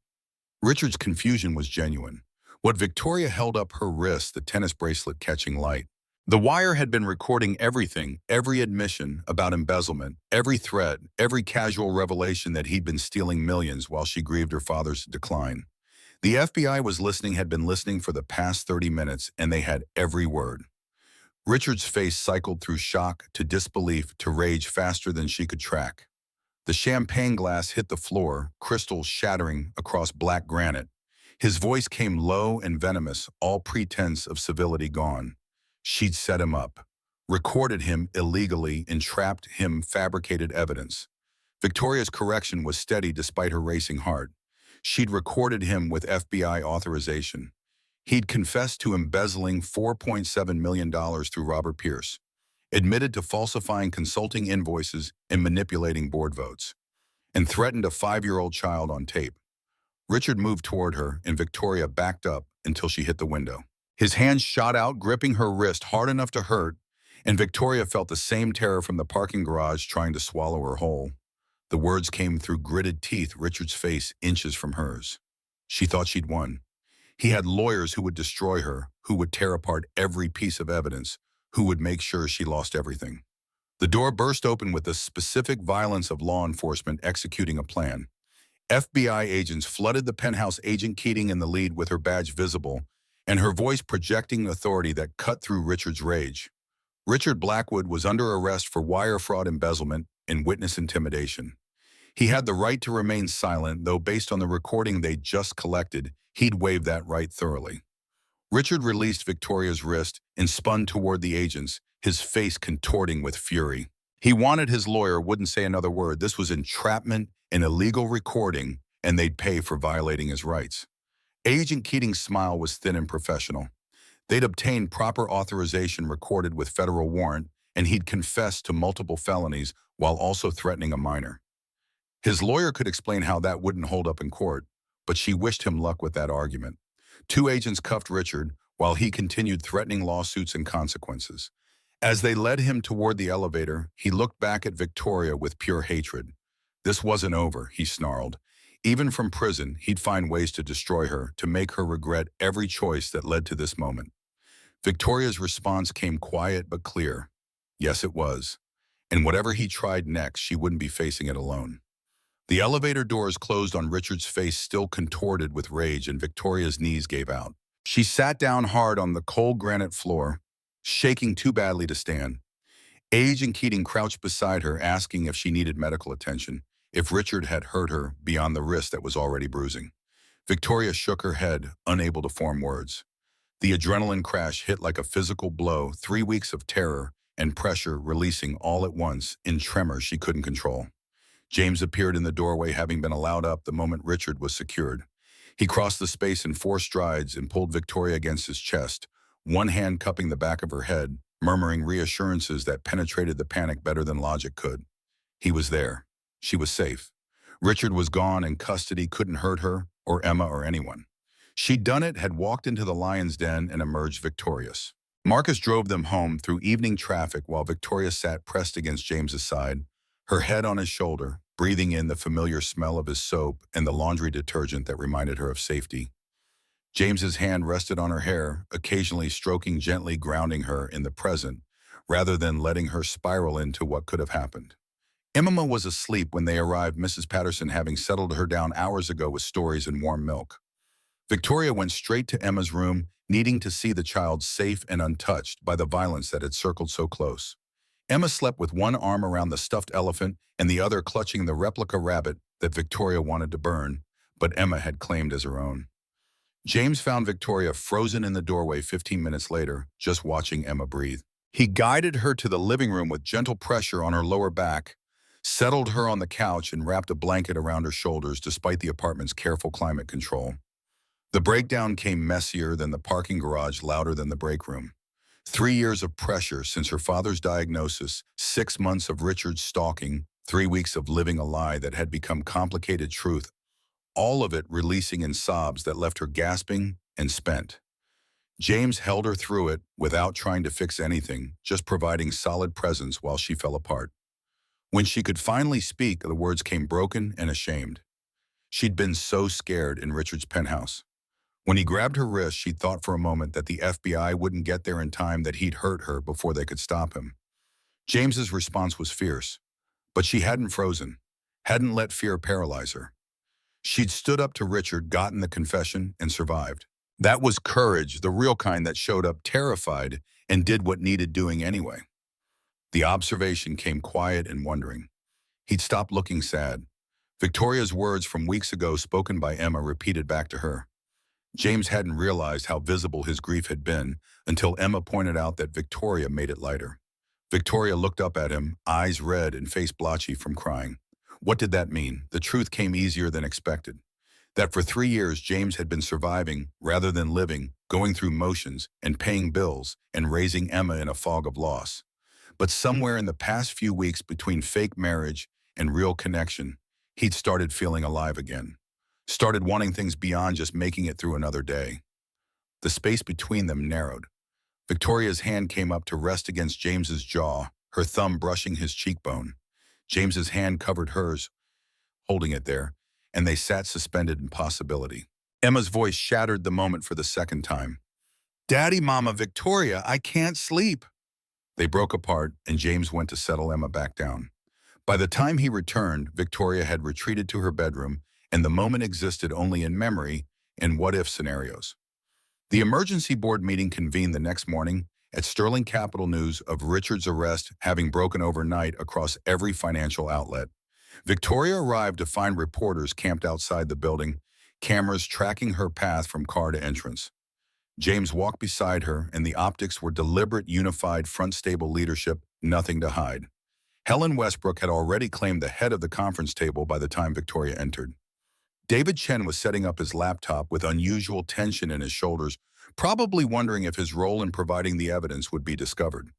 Richard's confusion was genuine. What Victoria held up her wrist, the tennis bracelet catching light. The Wire had been recording everything, every admission about embezzlement, every threat, every casual revelation that he'd been stealing millions while she grieved her father's decline. The FBI was listening, had been listening for the past 30 minutes, and they had every word. Richard's face cycled through shock to disbelief to rage faster than she could track. The champagne glass hit the floor, crystals shattering across black granite. His voice came low and venomous, all pretense of civility gone. She'd set him up, recorded him illegally, entrapped him, fabricated evidence. Victoria's correction was steady despite her racing heart. She'd recorded him with FBI authorization. He'd confessed to embezzling $4.7 million through Robert Pierce, admitted to falsifying consulting invoices and manipulating board votes, and threatened a 5-year-old child on tape. Richard moved toward her, and Victoria backed up until she hit the window. His hands shot out, gripping her wrist hard enough to hurt, and Victoria felt the same terror from the parking garage trying to swallow her whole. The words came through gritted teeth, Richard's face inches from hers. She thought she'd won. He had lawyers who would destroy her, who would tear apart every piece of evidence, who would make sure she lost everything. The door burst open with the specific violence of law enforcement executing a plan. FBI agents flooded the penthouse, Agent Keating in the lead with her badge visible, and her voice projecting authority that cut through Richard's rage. Richard Blackwood was under arrest for wire fraud, embezzlement, and witness intimidation. He had the right to remain silent, though based on the recording they'd just collected, he'd waived that right thoroughly. Richard released Victoria's wrist and spun toward the agents, his face contorting with fury. He wanted his lawyer wouldn't say another word. This was entrapment and illegal recording, and they'd pay for violating his rights. Agent Keating's smile was thin and professional. They'd obtained proper authorization recorded with federal warrant, and he'd confessed to multiple felonies while also threatening a minor. His lawyer could explain how that wouldn't hold up in court, but she wished him luck with that argument. 2 agents cuffed Richard while he continued threatening lawsuits and consequences. As they led him toward the elevator, he looked back at Victoria with pure hatred. This wasn't over, he snarled. Even from prison, he'd find ways to destroy her, to make her regret every choice that led to this moment. Victoria's response came quiet but clear. Yes, it was. And whatever he tried next, she wouldn't be facing it alone. The elevator doors closed on Richard's face, still contorted with rage, and Victoria's knees gave out. She sat down hard on the cold granite floor, shaking too badly to stand. Agent Keating crouched beside her, asking if she needed medical attention, if Richard had hurt her beyond the wrist that was already bruising. Victoria shook her head, unable to form words. The adrenaline crash hit like a physical blow, 3 weeks of terror and pressure releasing all at once in tremors she couldn't control. James appeared in the doorway, having been allowed up the moment Richard was secured. He crossed the space in 4 strides and pulled Victoria against his chest, one hand cupping the back of her head, murmuring reassurances that penetrated the panic better than logic could. He was there. She was safe. Richard was gone, and custody couldn't hurt her, or Emma, or anyone. She'd done it, had walked into the lion's den, and emerged victorious. Marcus drove them home through evening traffic while Victoria sat pressed against James's side, her head on his shoulder, breathing in the familiar smell of his soap and the laundry detergent that reminded her of safety. James's hand rested on her hair, occasionally stroking gently, grounding her in the present, rather than letting her spiral into what could have happened. Emma was asleep when they arrived, Mrs. Patterson having settled her down hours ago with stories and warm milk. Victoria went straight to Emma's room, needing to see the child safe and untouched by the violence that had circled so close. Emma slept with one arm around the stuffed elephant and the other clutching the replica rabbit that Victoria wanted to burn, but Emma had claimed as her own. James found Victoria frozen in the doorway 15 minutes later, just watching Emma breathe. He guided her to the living room with gentle pressure on her lower back, settled her on the couch, and wrapped a blanket around her shoulders despite the apartment's careful climate control. The breakdown came messier than the parking garage, louder than the break room. 3 years of pressure since her father's diagnosis, 6 months of Richard's stalking, 3 weeks of living a lie that had become complicated truth, all of it releasing in sobs that left her gasping and spent. James held her through it without trying to fix anything, just providing solid presence while she fell apart. When she could finally speak, the words came broken and ashamed. She'd been so scared in Richard's penthouse. When he grabbed her wrist, she thought for a moment that the FBI wouldn't get there in time, that he'd hurt her before they could stop him. James's response was fierce, but she hadn't frozen, hadn't let fear paralyze her. She'd stood up to Richard, gotten the confession, and survived. That was courage, the real kind that showed up terrified and did what needed doing anyway. The observation came quiet and wondering. He'd stopped looking sad. Victoria's words from weeks ago, spoken by Emma, repeated back to her. James hadn't realized how visible his grief had been until Emma pointed out that Victoria made it lighter. Victoria looked up at him, eyes red and face blotchy from crying. What did that mean? The truth came easier than expected. That for 3 years James had been surviving rather than living, going through motions and paying bills and raising Emma in a fog of loss. But somewhere in the past few weeks between fake marriage and real connection, he'd started feeling alive again. Started wanting things beyond just making it through another day. The space between them narrowed. Victoria's hand came up to rest against James's jaw, her thumb brushing his cheekbone. James's hand covered hers, holding it there, and they sat suspended in possibility. Emma's voice shattered the moment for the second time. "Daddy, Mama, Victoria, I can't sleep." They broke apart, and James went to settle Emma back down. By the time he returned, Victoria had retreated to her bedroom, and the moment existed only in memory and what-if scenarios. The emergency board meeting convened the next morning at Sterling Capital news of Richard's arrest having broken overnight across every financial outlet. Victoria arrived to find reporters camped outside the building, cameras tracking her path from car to entrance. James walked beside her, and the optics were deliberate, unified, front-stable leadership, nothing to hide. Helen Westbrook had already claimed the head of the conference table by the time Victoria entered. David Chen was setting up his laptop with unusual tension in his shoulders, probably wondering if his role in providing the evidence would be discovered.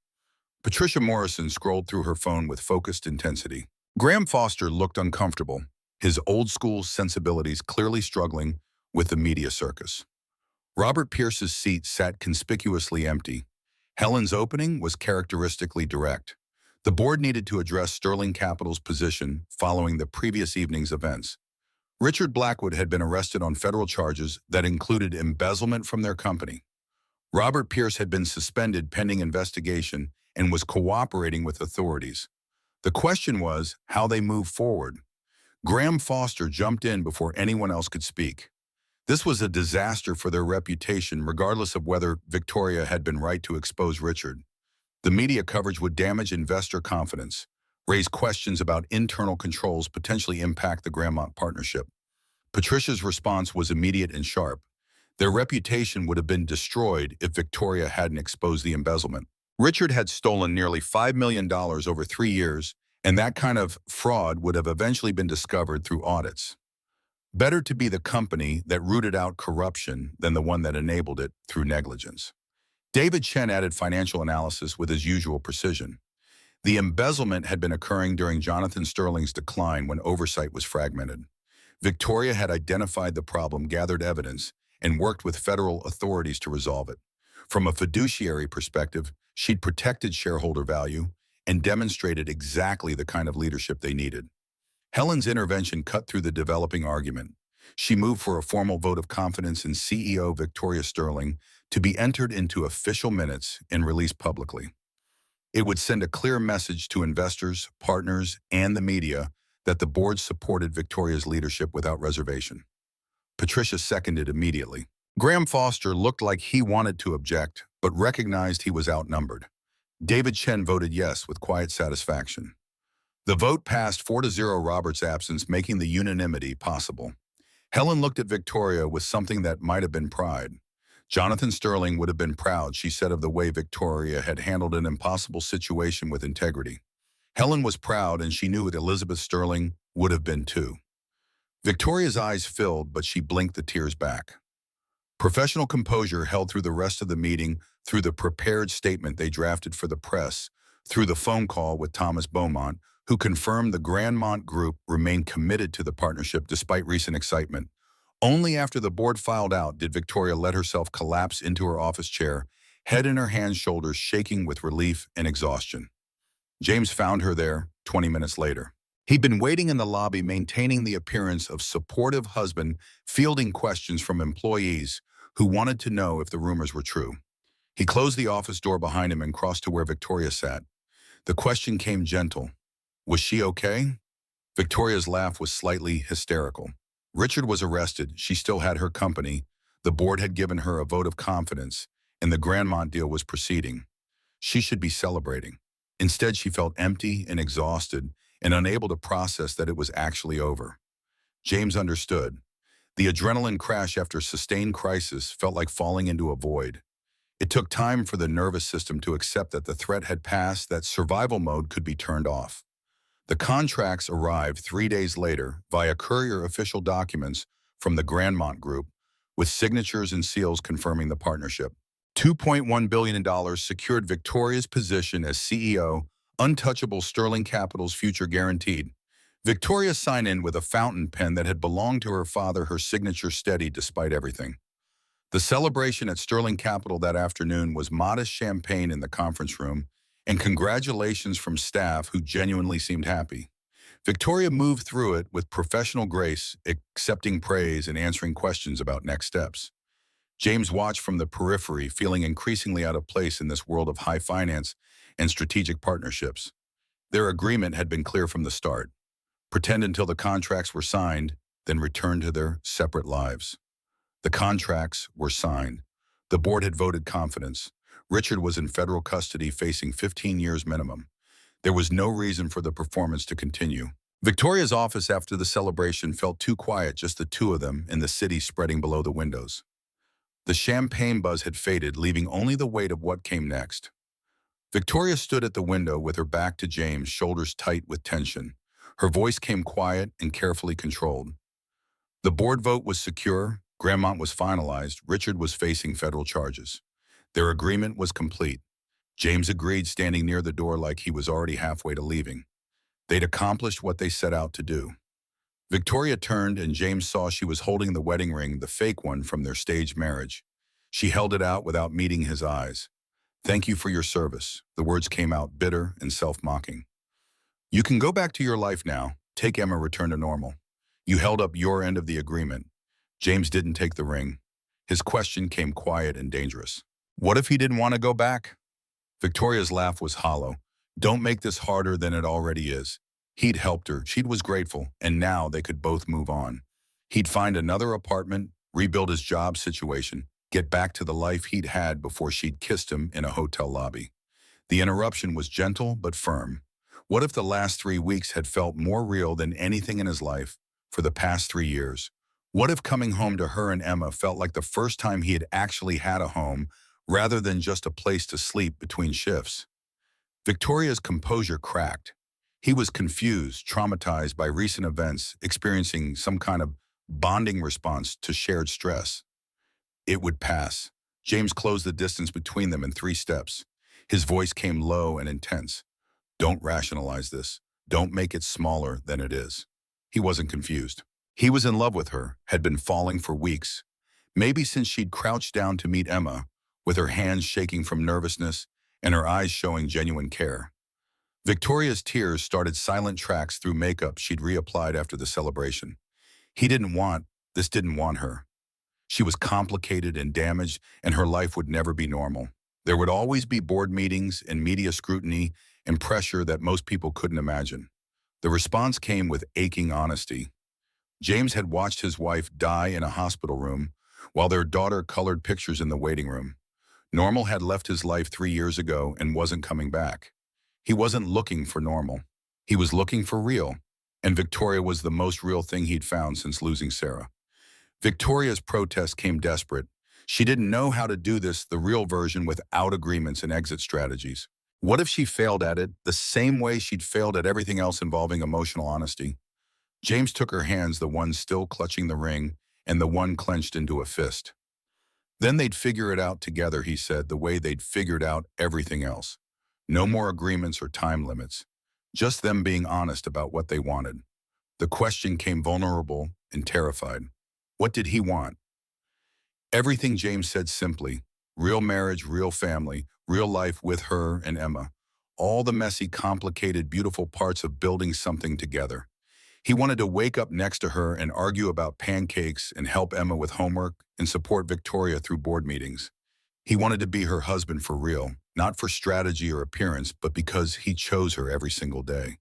Patricia Morrison scrolled through her phone with focused intensity. Graham Foster looked uncomfortable, his old-school sensibilities clearly struggling with the media circus. Robert Pierce's seat sat conspicuously empty. Helen's opening was characteristically direct. The board needed to address Sterling Capital's position following the previous evening's events. Richard Blackwood had been arrested on federal charges that included embezzlement from their company. Robert Pierce had been suspended pending investigation and was cooperating with authorities. The question was how they moved forward. Graham Foster jumped in before anyone else could speak. This was a disaster for their reputation, regardless of whether Victoria had been right to expose Richard. The media coverage would damage investor confidence, raise questions about internal controls, potentially impact the Grandmont partnership. Patricia's response was immediate and sharp. Their reputation would have been destroyed if Victoria hadn't exposed the embezzlement. Richard had stolen nearly $5 million over 3 years, and that kind of fraud would have eventually been discovered through audits. Better to be the company that rooted out corruption than the one that enabled it through negligence. David Chen added financial analysis with his usual precision. The embezzlement had been occurring during Jonathan Sterling's decline when oversight was fragmented. Victoria had identified the problem, gathered evidence, and worked with federal authorities to resolve it. From a fiduciary perspective, she'd protected shareholder value and demonstrated exactly the kind of leadership they needed. Helen's intervention cut through the developing argument. She moved for a formal vote of confidence in CEO Victoria Sterling to be entered into official minutes and released publicly. It would send a clear message to investors, partners, and the media that the board supported Victoria's leadership without reservation. Patricia seconded immediately. Graham Foster looked like he wanted to object, but recognized he was outnumbered. David Chen voted yes with quiet satisfaction. The vote passed 4-0, Robert's absence making the unanimity possible. Helen looked at Victoria with something that might have been pride. Jonathan Sterling would have been proud, she said, of the way Victoria had handled an impossible situation with integrity. Helen was proud, and she knew that Elizabeth Sterling would have been too. Victoria's eyes filled, but she blinked the tears back. Professional composure held through the rest of the meeting, through the prepared statement they drafted for the press, through the phone call with Thomas Beaumont, who confirmed the Grandmont Group remained committed to the partnership despite recent excitement. Only after the board filed out did Victoria let herself collapse into her office chair, head in her hands, shoulders shaking with relief and exhaustion. James found her there 20 minutes later. He'd been waiting in the lobby, maintaining the appearance of supportive husband, fielding questions from employees who wanted to know if the rumors were true. He closed the office door behind him and crossed to where Victoria sat. The question came gentle. Was she okay? Victoria's laugh was slightly hysterical. Richard was arrested, she still had her company, the board had given her a vote of confidence, and the Grandmont deal was proceeding. She should be celebrating. Instead, she felt empty and exhausted and unable to process that it was actually over. James understood. The adrenaline crash after sustained crisis felt like falling into a void. It took time for the nervous system to accept that the threat had passed, that survival mode could be turned off. The contracts arrived 3 days later via courier official documents from the Grandmont Group, with signatures and seals confirming the partnership. $2.1 billion secured Victoria's position as CEO, untouchable Sterling Capital's future guaranteed. Victoria signed in with a fountain pen that had belonged to her father, her signature steady despite everything. The celebration at Sterling Capital that afternoon was modest champagne in the conference room and congratulations from staff who genuinely seemed happy. Victoria moved through it with professional grace, accepting praise and answering questions about next steps. James watched from the periphery, feeling increasingly out of place in this world of high finance and strategic partnerships. Their agreement had been clear from the start. Pretend until the contracts were signed, then return to their separate lives. The contracts were signed. The board had voted confidence. Richard was in federal custody facing 15 years minimum. There was no reason for the performance to continue. Victoria's office after the celebration felt too quiet, just the two of them in the city spreading below the windows. The champagne buzz had faded, leaving only the weight of what came next. Victoria stood at the window with her back to James, shoulders tight with tension. Her voice came quiet and carefully controlled. The board vote was secure, Grandmont was finalized, Richard was facing federal charges. Their agreement was complete. James agreed, standing near the door like he was already halfway to leaving. They'd accomplished what they set out to do. Victoria turned and James saw she was holding the wedding ring, the fake one from their staged marriage. She held it out without meeting his eyes. "Thank you for your service." The words came out bitter and self-mocking. "You can go back to your life now. Take Emma, return to normal. You held up your end of the agreement." James didn't take the ring. His question came quiet and dangerous. "What if he didn't want to go back?" Victoria's laugh was hollow. "Don't make this harder than it already is." He'd helped her, she was grateful, and now they could both move on. He'd find another apartment, rebuild his job situation, get back to the life he'd had before she'd kissed him in a hotel lobby. The interruption was gentle but firm. What if the last 3 weeks had felt more real than anything in his life for the past 3 years? What if coming home to her and Emma felt like the first time he had actually had a home rather than just a place to sleep between shifts? Victoria's composure cracked. He was confused, traumatized by recent events, experiencing some kind of bonding response to shared stress. It would pass. James closed the distance between them in 3 steps. His voice came low and intense. "Don't rationalize this. Don't make it smaller than it is." He wasn't confused. He was in love with her, had been falling for weeks. Maybe since she'd crouched down to meet Emma, with her hands shaking from nervousness and her eyes showing genuine care. Victoria's tears started silent tracks through makeup she'd reapplied after the celebration. This didn't want her. She was complicated and damaged, and her life would never be normal. There would always be board meetings and media scrutiny and pressure that most people couldn't imagine. The response came with aching honesty. James had watched his wife die in a hospital room while their daughter colored pictures in the waiting room. Normal had left his life 3 years ago and wasn't coming back. He wasn't looking for normal. He was looking for real, and Victoria was the most real thing he'd found since losing Sarah. Victoria's protest came desperate. She didn't know how to do this, the real version, without agreements and exit strategies. What if she failed at it the same way she'd failed at everything else involving emotional honesty? James took her hands, the one still clutching the ring and the one clenched into a fist. Then they'd figure it out together, he said, the way they'd figured out everything else. No more agreements or time limits. Just them being honest about what they wanted. The question came vulnerable and terrified. What did he want? Everything, James said simply. Real marriage, real family, real life with her and Emma. All the messy, complicated, beautiful parts of building something together. He wanted to wake up next to her and argue about pancakes and help Emma with homework and support Victoria through board meetings. He wanted to be her husband for real, not for strategy or appearance, but because he chose her every single day.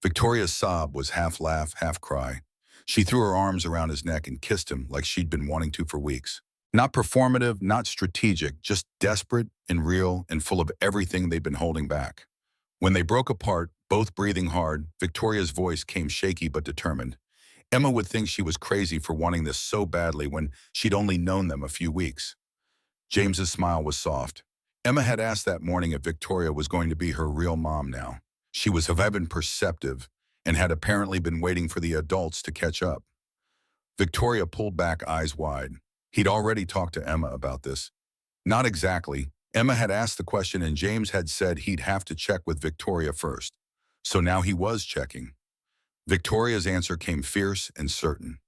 Victoria's sob was half laugh, half cry. She threw her arms around his neck and kissed him like she'd been wanting to for weeks. Not performative, not strategic, just desperate and real and full of everything they'd been holding back. When they broke apart, both breathing hard, Victoria's voice came shaky but determined. Emma would think she was crazy for wanting this so badly when she'd only known them a few weeks. James's smile was soft. Emma had asked that morning if Victoria was going to be her real mom now. She was of heaven perceptive and had apparently been waiting for the adults to catch up. Victoria pulled back, eyes wide. He'd already talked to Emma about this. Not exactly. Emma had asked the question and James had said he'd have to check with Victoria first. So now he was checking. Victoria's answer came fierce and certain.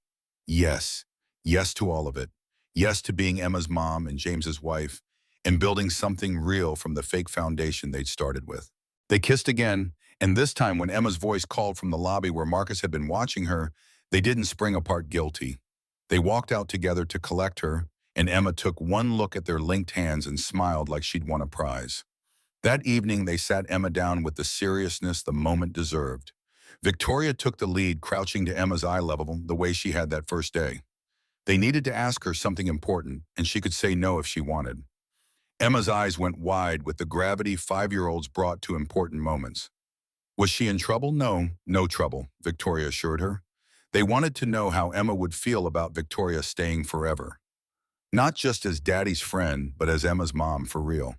Yes. Yes to all of it. Yes to being Emma's mom and James's wife, and building something real from the fake foundation they'd started with. They kissed again, and this time when Emma's voice called from the lobby where Marcus had been watching her, they didn't spring apart guilty. They walked out together to collect her, and Emma took one look at their linked hands and smiled like she'd won a prize. That evening, they sat Emma down with the seriousness the moment deserved. Victoria took the lead, crouching to Emma's eye level the way she had that first day. They needed to ask her something important, and she could say no if she wanted. Emma's eyes went wide with the gravity 5-year-olds brought to important moments. Was she in trouble? No, no trouble, Victoria assured her. They wanted to know how Emma would feel about Victoria staying forever. Not just as Daddy's friend, but as Emma's mom for real.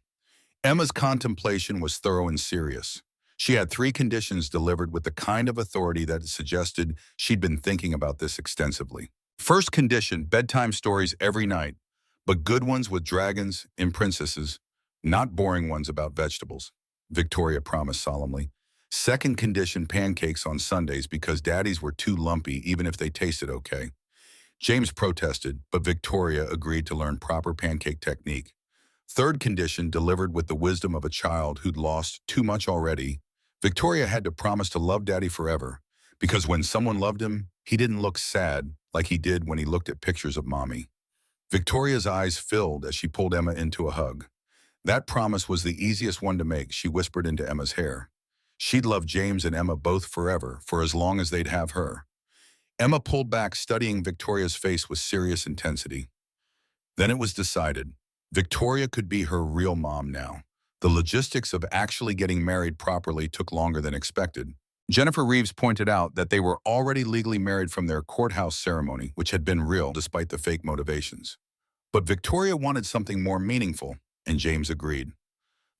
Emma's contemplation was thorough and serious. She had 3 conditions delivered with the kind of authority that suggested she'd been thinking about this extensively. First condition, bedtime stories every night, but good ones with dragons and princesses, not boring ones about vegetables, Victoria promised solemnly. Second condition, pancakes on Sundays because Daddy's were too lumpy even if they tasted okay. James protested, but Victoria agreed to learn proper pancake technique. Third condition, delivered with the wisdom of a child who'd lost too much already, Victoria had to promise to love Daddy forever, because when someone loved him, he didn't look sad like he did when he looked at pictures of Mommy. Victoria's eyes filled as she pulled Emma into a hug. That promise was the easiest one to make, she whispered into Emma's hair. She'd love James and Emma both forever, for as long as they'd have her. Emma pulled back, studying Victoria's face with serious intensity. Then it was decided. Victoria could be her real mom now. The logistics of actually getting married properly took longer than expected. Jennifer Reeves pointed out that they were already legally married from their courthouse ceremony, which had been real despite the fake motivations. But Victoria wanted something more meaningful, and James agreed.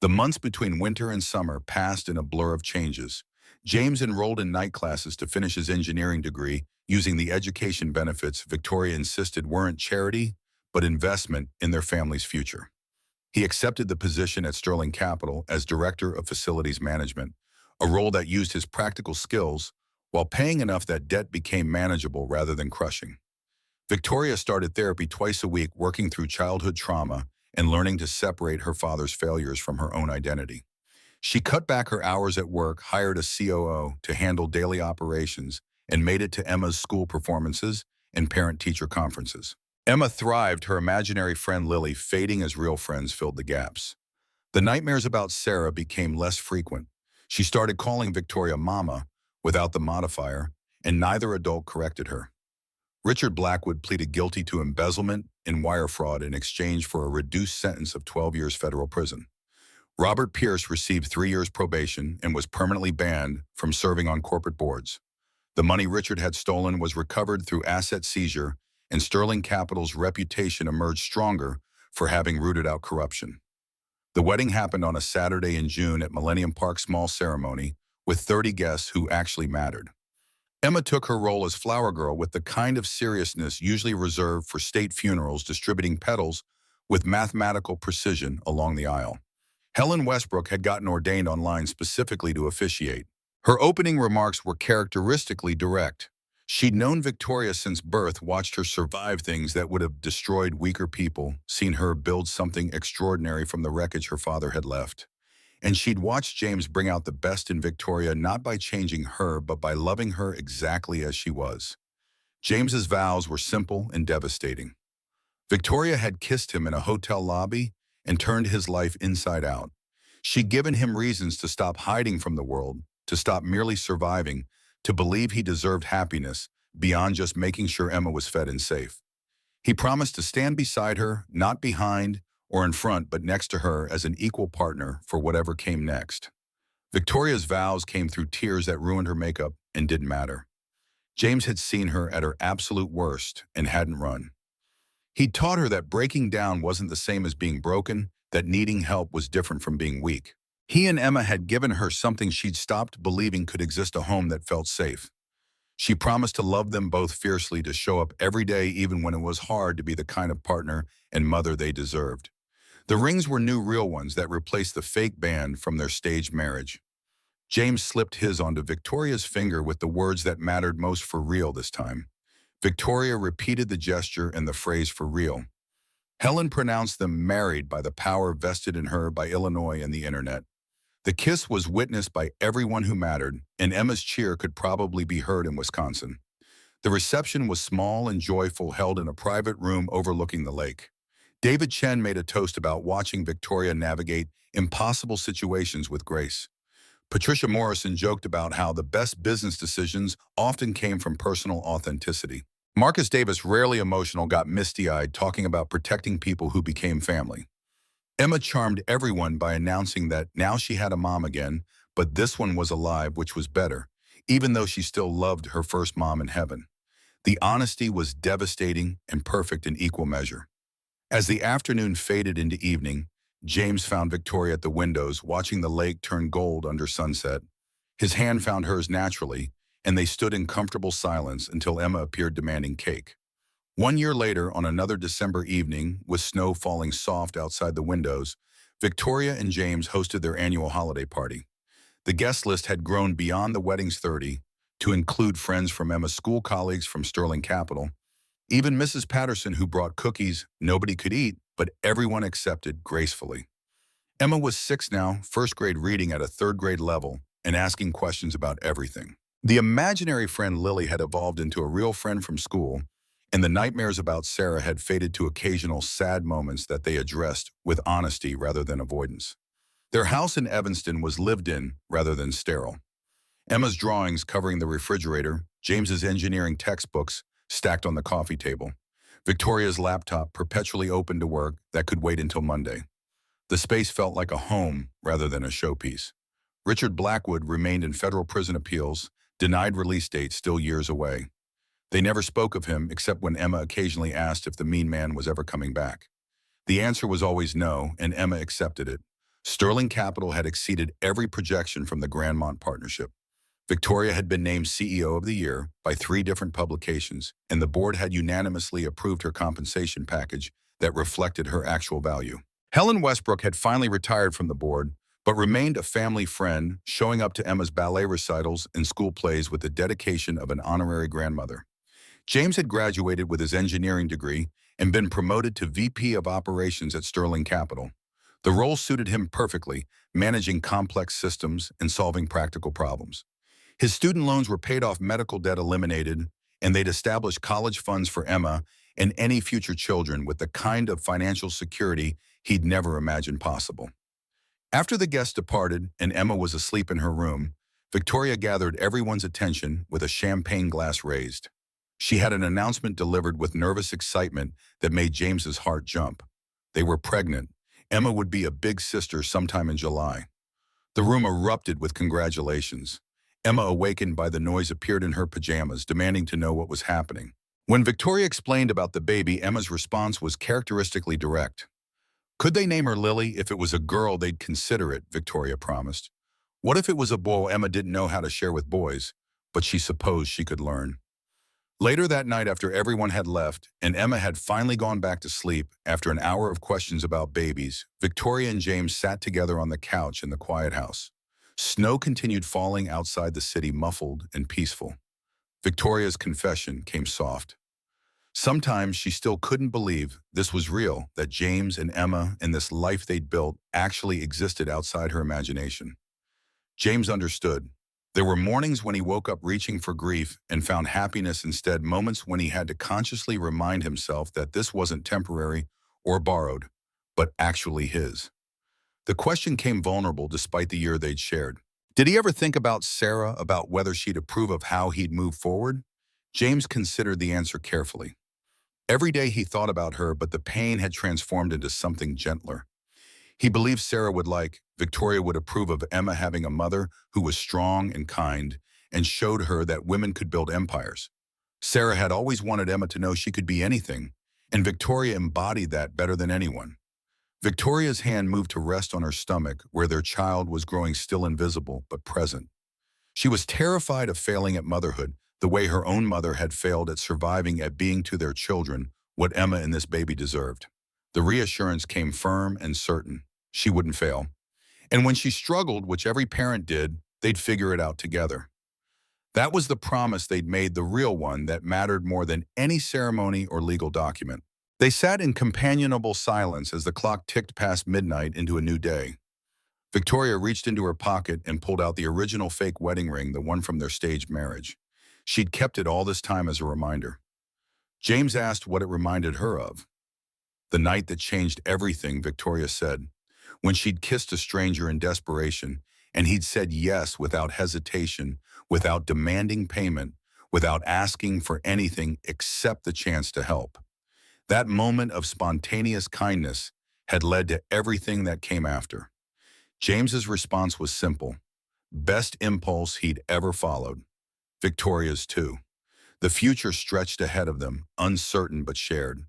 The months between winter and summer passed in a blur of changes. James enrolled in night classes to finish his engineering degree, using the education benefits Victoria insisted weren't charity, but investment in their family's future. He accepted the position at Sterling Capital as Director of Facilities Management, a role that used his practical skills while paying enough that debt became manageable rather than crushing. Victoria started therapy twice a week, working through childhood trauma and learning to separate her father's failures from her own identity. She cut back her hours at work, hired a COO to handle daily operations, and made it to Emma's school performances and parent-teacher conferences. Emma thrived, her imaginary friend Lily fading as real friends filled the gaps. The nightmares about Sarah became less frequent. She started calling Victoria Mama without the modifier, and neither adult corrected her. Richard Blackwood pleaded guilty to embezzlement and wire fraud in exchange for a reduced sentence of 12 years federal prison. Robert Pierce received 3 years probation and was permanently banned from serving on corporate boards. The money Richard had stolen was recovered through asset seizure, and Sterling Capital's reputation emerged stronger for having rooted out corruption. The wedding happened on a Saturday in June at Millennium Park's small ceremony with 30 guests who actually mattered. Emma took her role as flower girl with the kind of seriousness usually reserved for state funerals, distributing petals with mathematical precision along the aisle. Helen Westbrook had gotten ordained online specifically to officiate. Her opening remarks were characteristically direct. She'd known Victoria since birth, watched her survive things that would have destroyed weaker people, seen her build something extraordinary from the wreckage her father had left. And she'd watched James bring out the best in Victoria, not by changing her, but by loving her exactly as she was. James's vows were simple and devastating. Victoria had kissed him in a hotel lobby and turned his life inside out. She'd given him reasons to stop hiding from the world, to stop merely surviving, to believe he deserved happiness beyond just making sure Emma was fed and safe. He promised to stand beside her, not behind or in front, but next to her as an equal partner for whatever came next. Victoria's vows came through tears that ruined her makeup and didn't matter. James had seen her at her absolute worst and hadn't run. He'd taught her that breaking down wasn't the same as being broken, that needing help was different from being weak. He and Emma had given her something she'd stopped believing could exist, a home that felt safe. She promised to love them both fiercely, to show up every day even when it was hard, to be the kind of partner and mother they deserved. The rings were new, real ones that replaced the fake band from their staged marriage. James slipped his onto Victoria's finger with the words that mattered most: "for real this time." Victoria repeated the gesture and the phrase "for real." Helen pronounced them married by the power vested in her by Illinois and the internet. The kiss was witnessed by everyone who mattered, and Emma's cheer could probably be heard in Wisconsin. The reception was small and joyful, held in a private room overlooking the lake. David Chen made a toast about watching Victoria navigate impossible situations with grace. Patricia Morrison joked about how the best business decisions often came from personal authenticity. Marcus Davis, rarely emotional, got misty-eyed talking about protecting people who became family. Emma charmed everyone by announcing that now she had a mom again, but this one was alive, which was better, even though she still loved her first mom in heaven. The honesty was devastating and perfect in equal measure. As the afternoon faded into evening, James found Victoria at the windows, watching the lake turn gold under sunset. His hand found hers naturally, and they stood in comfortable silence until Emma appeared demanding cake. 1 year later, on another December evening, with snow falling soft outside the windows, Victoria and James hosted their annual holiday party. The guest list had grown beyond the wedding's 30 to include friends from Emma's school, colleagues from Sterling Capital, even Mrs. Patterson, who brought cookies nobody could eat, but everyone accepted gracefully. Emma was 6 now, first grade, reading at a third grade level and asking questions about everything. The imaginary friend Lily had evolved into a real friend from school, and the nightmares about Sarah had faded to occasional sad moments that they addressed with honesty rather than avoidance. Their house in Evanston was lived in rather than sterile. Emma's drawings covering the refrigerator, James's engineering textbooks stacked on the coffee table, Victoria's laptop perpetually open to work that could wait until Monday. The space felt like a home rather than a showpiece. Richard Blackwood remained in federal prison appeals, denied release date still years away. They never spoke of him except when Emma occasionally asked if the mean man was ever coming back. The answer was always no, and Emma accepted it. Sterling Capital had exceeded every projection from the Grandmont partnership. Victoria had been named CEO of the Year by 3 different publications, and the board had unanimously approved her compensation package that reflected her actual value. Helen Westbrook had finally retired from the board, but remained a family friend, showing up to Emma's ballet recitals and school plays with the dedication of an honorary grandmother. James had graduated with his engineering degree and been promoted to VP of Operations at Sterling Capital. The role suited him perfectly, managing complex systems and solving practical problems. His student loans were paid off, medical debt eliminated, and they'd established college funds for Emma and any future children with the kind of financial security he'd never imagined possible. After the guests departed and Emma was asleep in her room, Victoria gathered everyone's attention with a champagne glass raised. She had an announcement delivered with nervous excitement that made James's heart jump. They were pregnant. Emma would be a big sister sometime in July. The room erupted with congratulations. Emma, awakened by the noise, appeared in her pajamas, demanding to know what was happening. When Victoria explained about the baby, Emma's response was characteristically direct. Could they name her Lily? If it was a girl, they'd consider it, Victoria promised. What if it was a boy? Emma didn't know how to share with boys, but she supposed she could learn. Later that night, after everyone had left and Emma had finally gone back to sleep, after an hour of questions about babies, Victoria and James sat together on the couch in the quiet house. Snow continued falling outside the city, muffled and peaceful. Victoria's confession came soft. Sometimes she still couldn't believe this was real, that James and Emma and this life they'd built actually existed outside her imagination. James understood. There were mornings when he woke up reaching for grief and found happiness instead, moments when he had to consciously remind himself that this wasn't temporary or borrowed, but actually his. The question came vulnerable despite the year they'd shared. Did he ever think about Sarah, about whether she'd approve of how he'd move forward? James considered the answer carefully. Every day he thought about her, but the pain had transformed into something gentler. He believed Sarah would like, Victoria would approve of Emma having a mother who was strong and kind and showed her that women could build empires. Sarah had always wanted Emma to know she could be anything, and Victoria embodied that better than anyone. Victoria's hand moved to rest on her stomach, where their child was growing, still invisible but present. She was terrified of failing at motherhood, the way her own mother had failed at surviving at being to their children what Emma and this baby deserved. The reassurance came firm and certain. She wouldn't fail. And when she struggled, which every parent did, they'd figure it out together. That was the promise they'd made, the real one that mattered more than any ceremony or legal document. They sat in companionable silence as the clock ticked past midnight into a new day. Victoria reached into her pocket and pulled out the original fake wedding ring, the one from their staged marriage. She'd kept it all this time as a reminder. James asked what it reminded her of. The night that changed everything, Victoria said, when she'd kissed a stranger in desperation, and he'd said yes without hesitation, without demanding payment, without asking for anything except the chance to help. That moment of spontaneous kindness had led to everything that came after. James's response was simple. Best impulse he'd ever followed. Victoria's too. The future stretched ahead of them, uncertain but shared.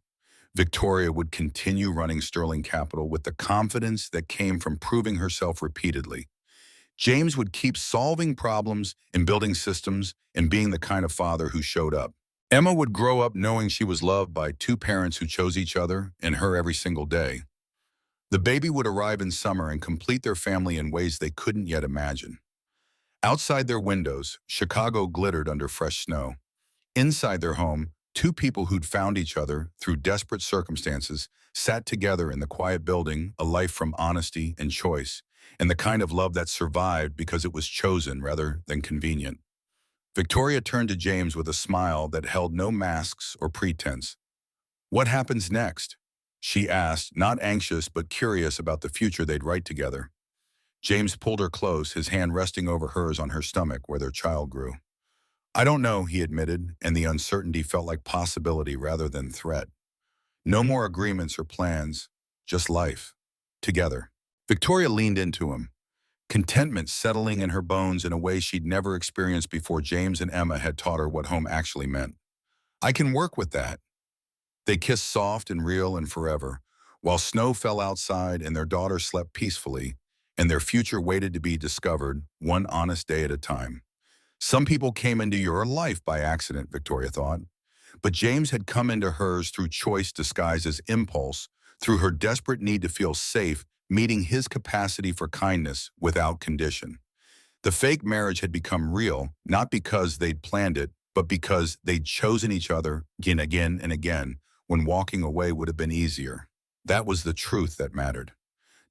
Victoria would continue running Sterling Capital with the confidence that came from proving herself repeatedly. James would keep solving problems and building systems and being the kind of father who showed up. Emma would grow up knowing she was loved by two parents who chose each other and her every single day. The baby would arrive in summer and complete their family in ways they couldn't yet imagine. Outside their windows, Chicago glittered under fresh snow. Inside their home, two people who'd found each other through desperate circumstances sat together in the quiet building, a life from honesty and choice, and the kind of love that survived because it was chosen rather than convenient. Victoria turned to James with a smile that held no masks or pretense. "What happens next?" she asked, not anxious but curious about the future they'd write together. James pulled her close, his hand resting over hers on her stomach where their child grew. "I don't know," he admitted, and the uncertainty felt like possibility rather than threat. No more agreements or plans, just life. Together. Victoria leaned into him, contentment settling in her bones in a way she'd never experienced before James and Emma had taught her what home actually meant. "I can work with that." They kissed soft and real and forever, while snow fell outside and their daughter slept peacefully, and their future waited to be discovered, one honest day at a time. Some people came into your life by accident, Victoria thought. But James had come into hers through choice disguised as impulse, through her desperate need to feel safe, meeting his capacity for kindness without condition. The fake marriage had become real, not because they'd planned it, but because they'd chosen each other again and again, when walking away would have been easier. That was the truth that mattered,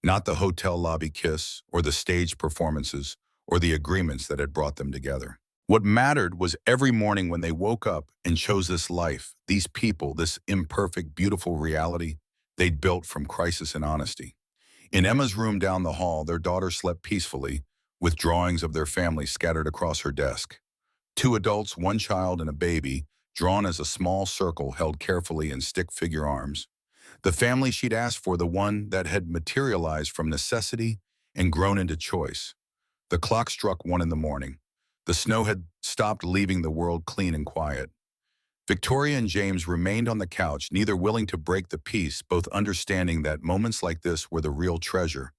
not the hotel lobby kiss or the staged performances or the agreements that had brought them together. What mattered was every morning when they woke up and chose this life, these people, this imperfect, beautiful reality they'd built from crisis and honesty. In Emma's room down the hall, their daughter slept peacefully, with drawings of their family scattered across her desk. Two adults, one child, and a baby, drawn as a small circle held carefully in stick-figure arms. The family she'd asked for, the one that had materialized from necessity and grown into choice. The clock struck 1 in the morning. The snow had stopped, leaving the world clean and quiet. Victoria and James remained on the couch, neither willing to break the peace, both understanding that moments like this were the real treasure.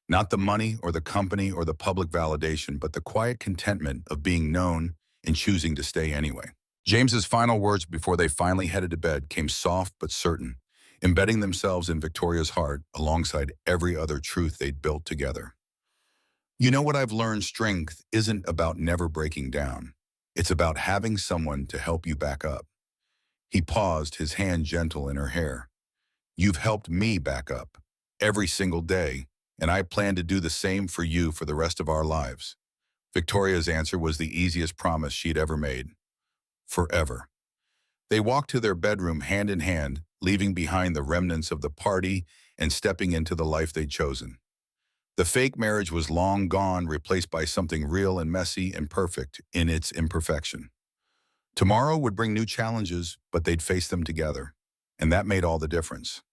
Not the money or the company or the public validation, but the quiet contentment of being known and choosing to stay anyway. James's final words before they finally headed to bed came soft but certain, embedding themselves in Victoria's heart alongside every other truth they'd built together. "You know what I've learned? Strength isn't about never breaking down. It's about having someone to help you back up." He paused, his hand gentle in her hair. "You've helped me back up every single day, and I plan to do the same for you for the rest of our lives." Victoria's answer was the easiest promise she'd ever made. Forever. They walked to their bedroom hand in hand, leaving behind the remnants of the party and stepping into the life they'd chosen. The fake marriage was long gone, replaced by something real and messy and perfect in its imperfection. Tomorrow would bring new challenges, but they'd face them together, and that made all the difference.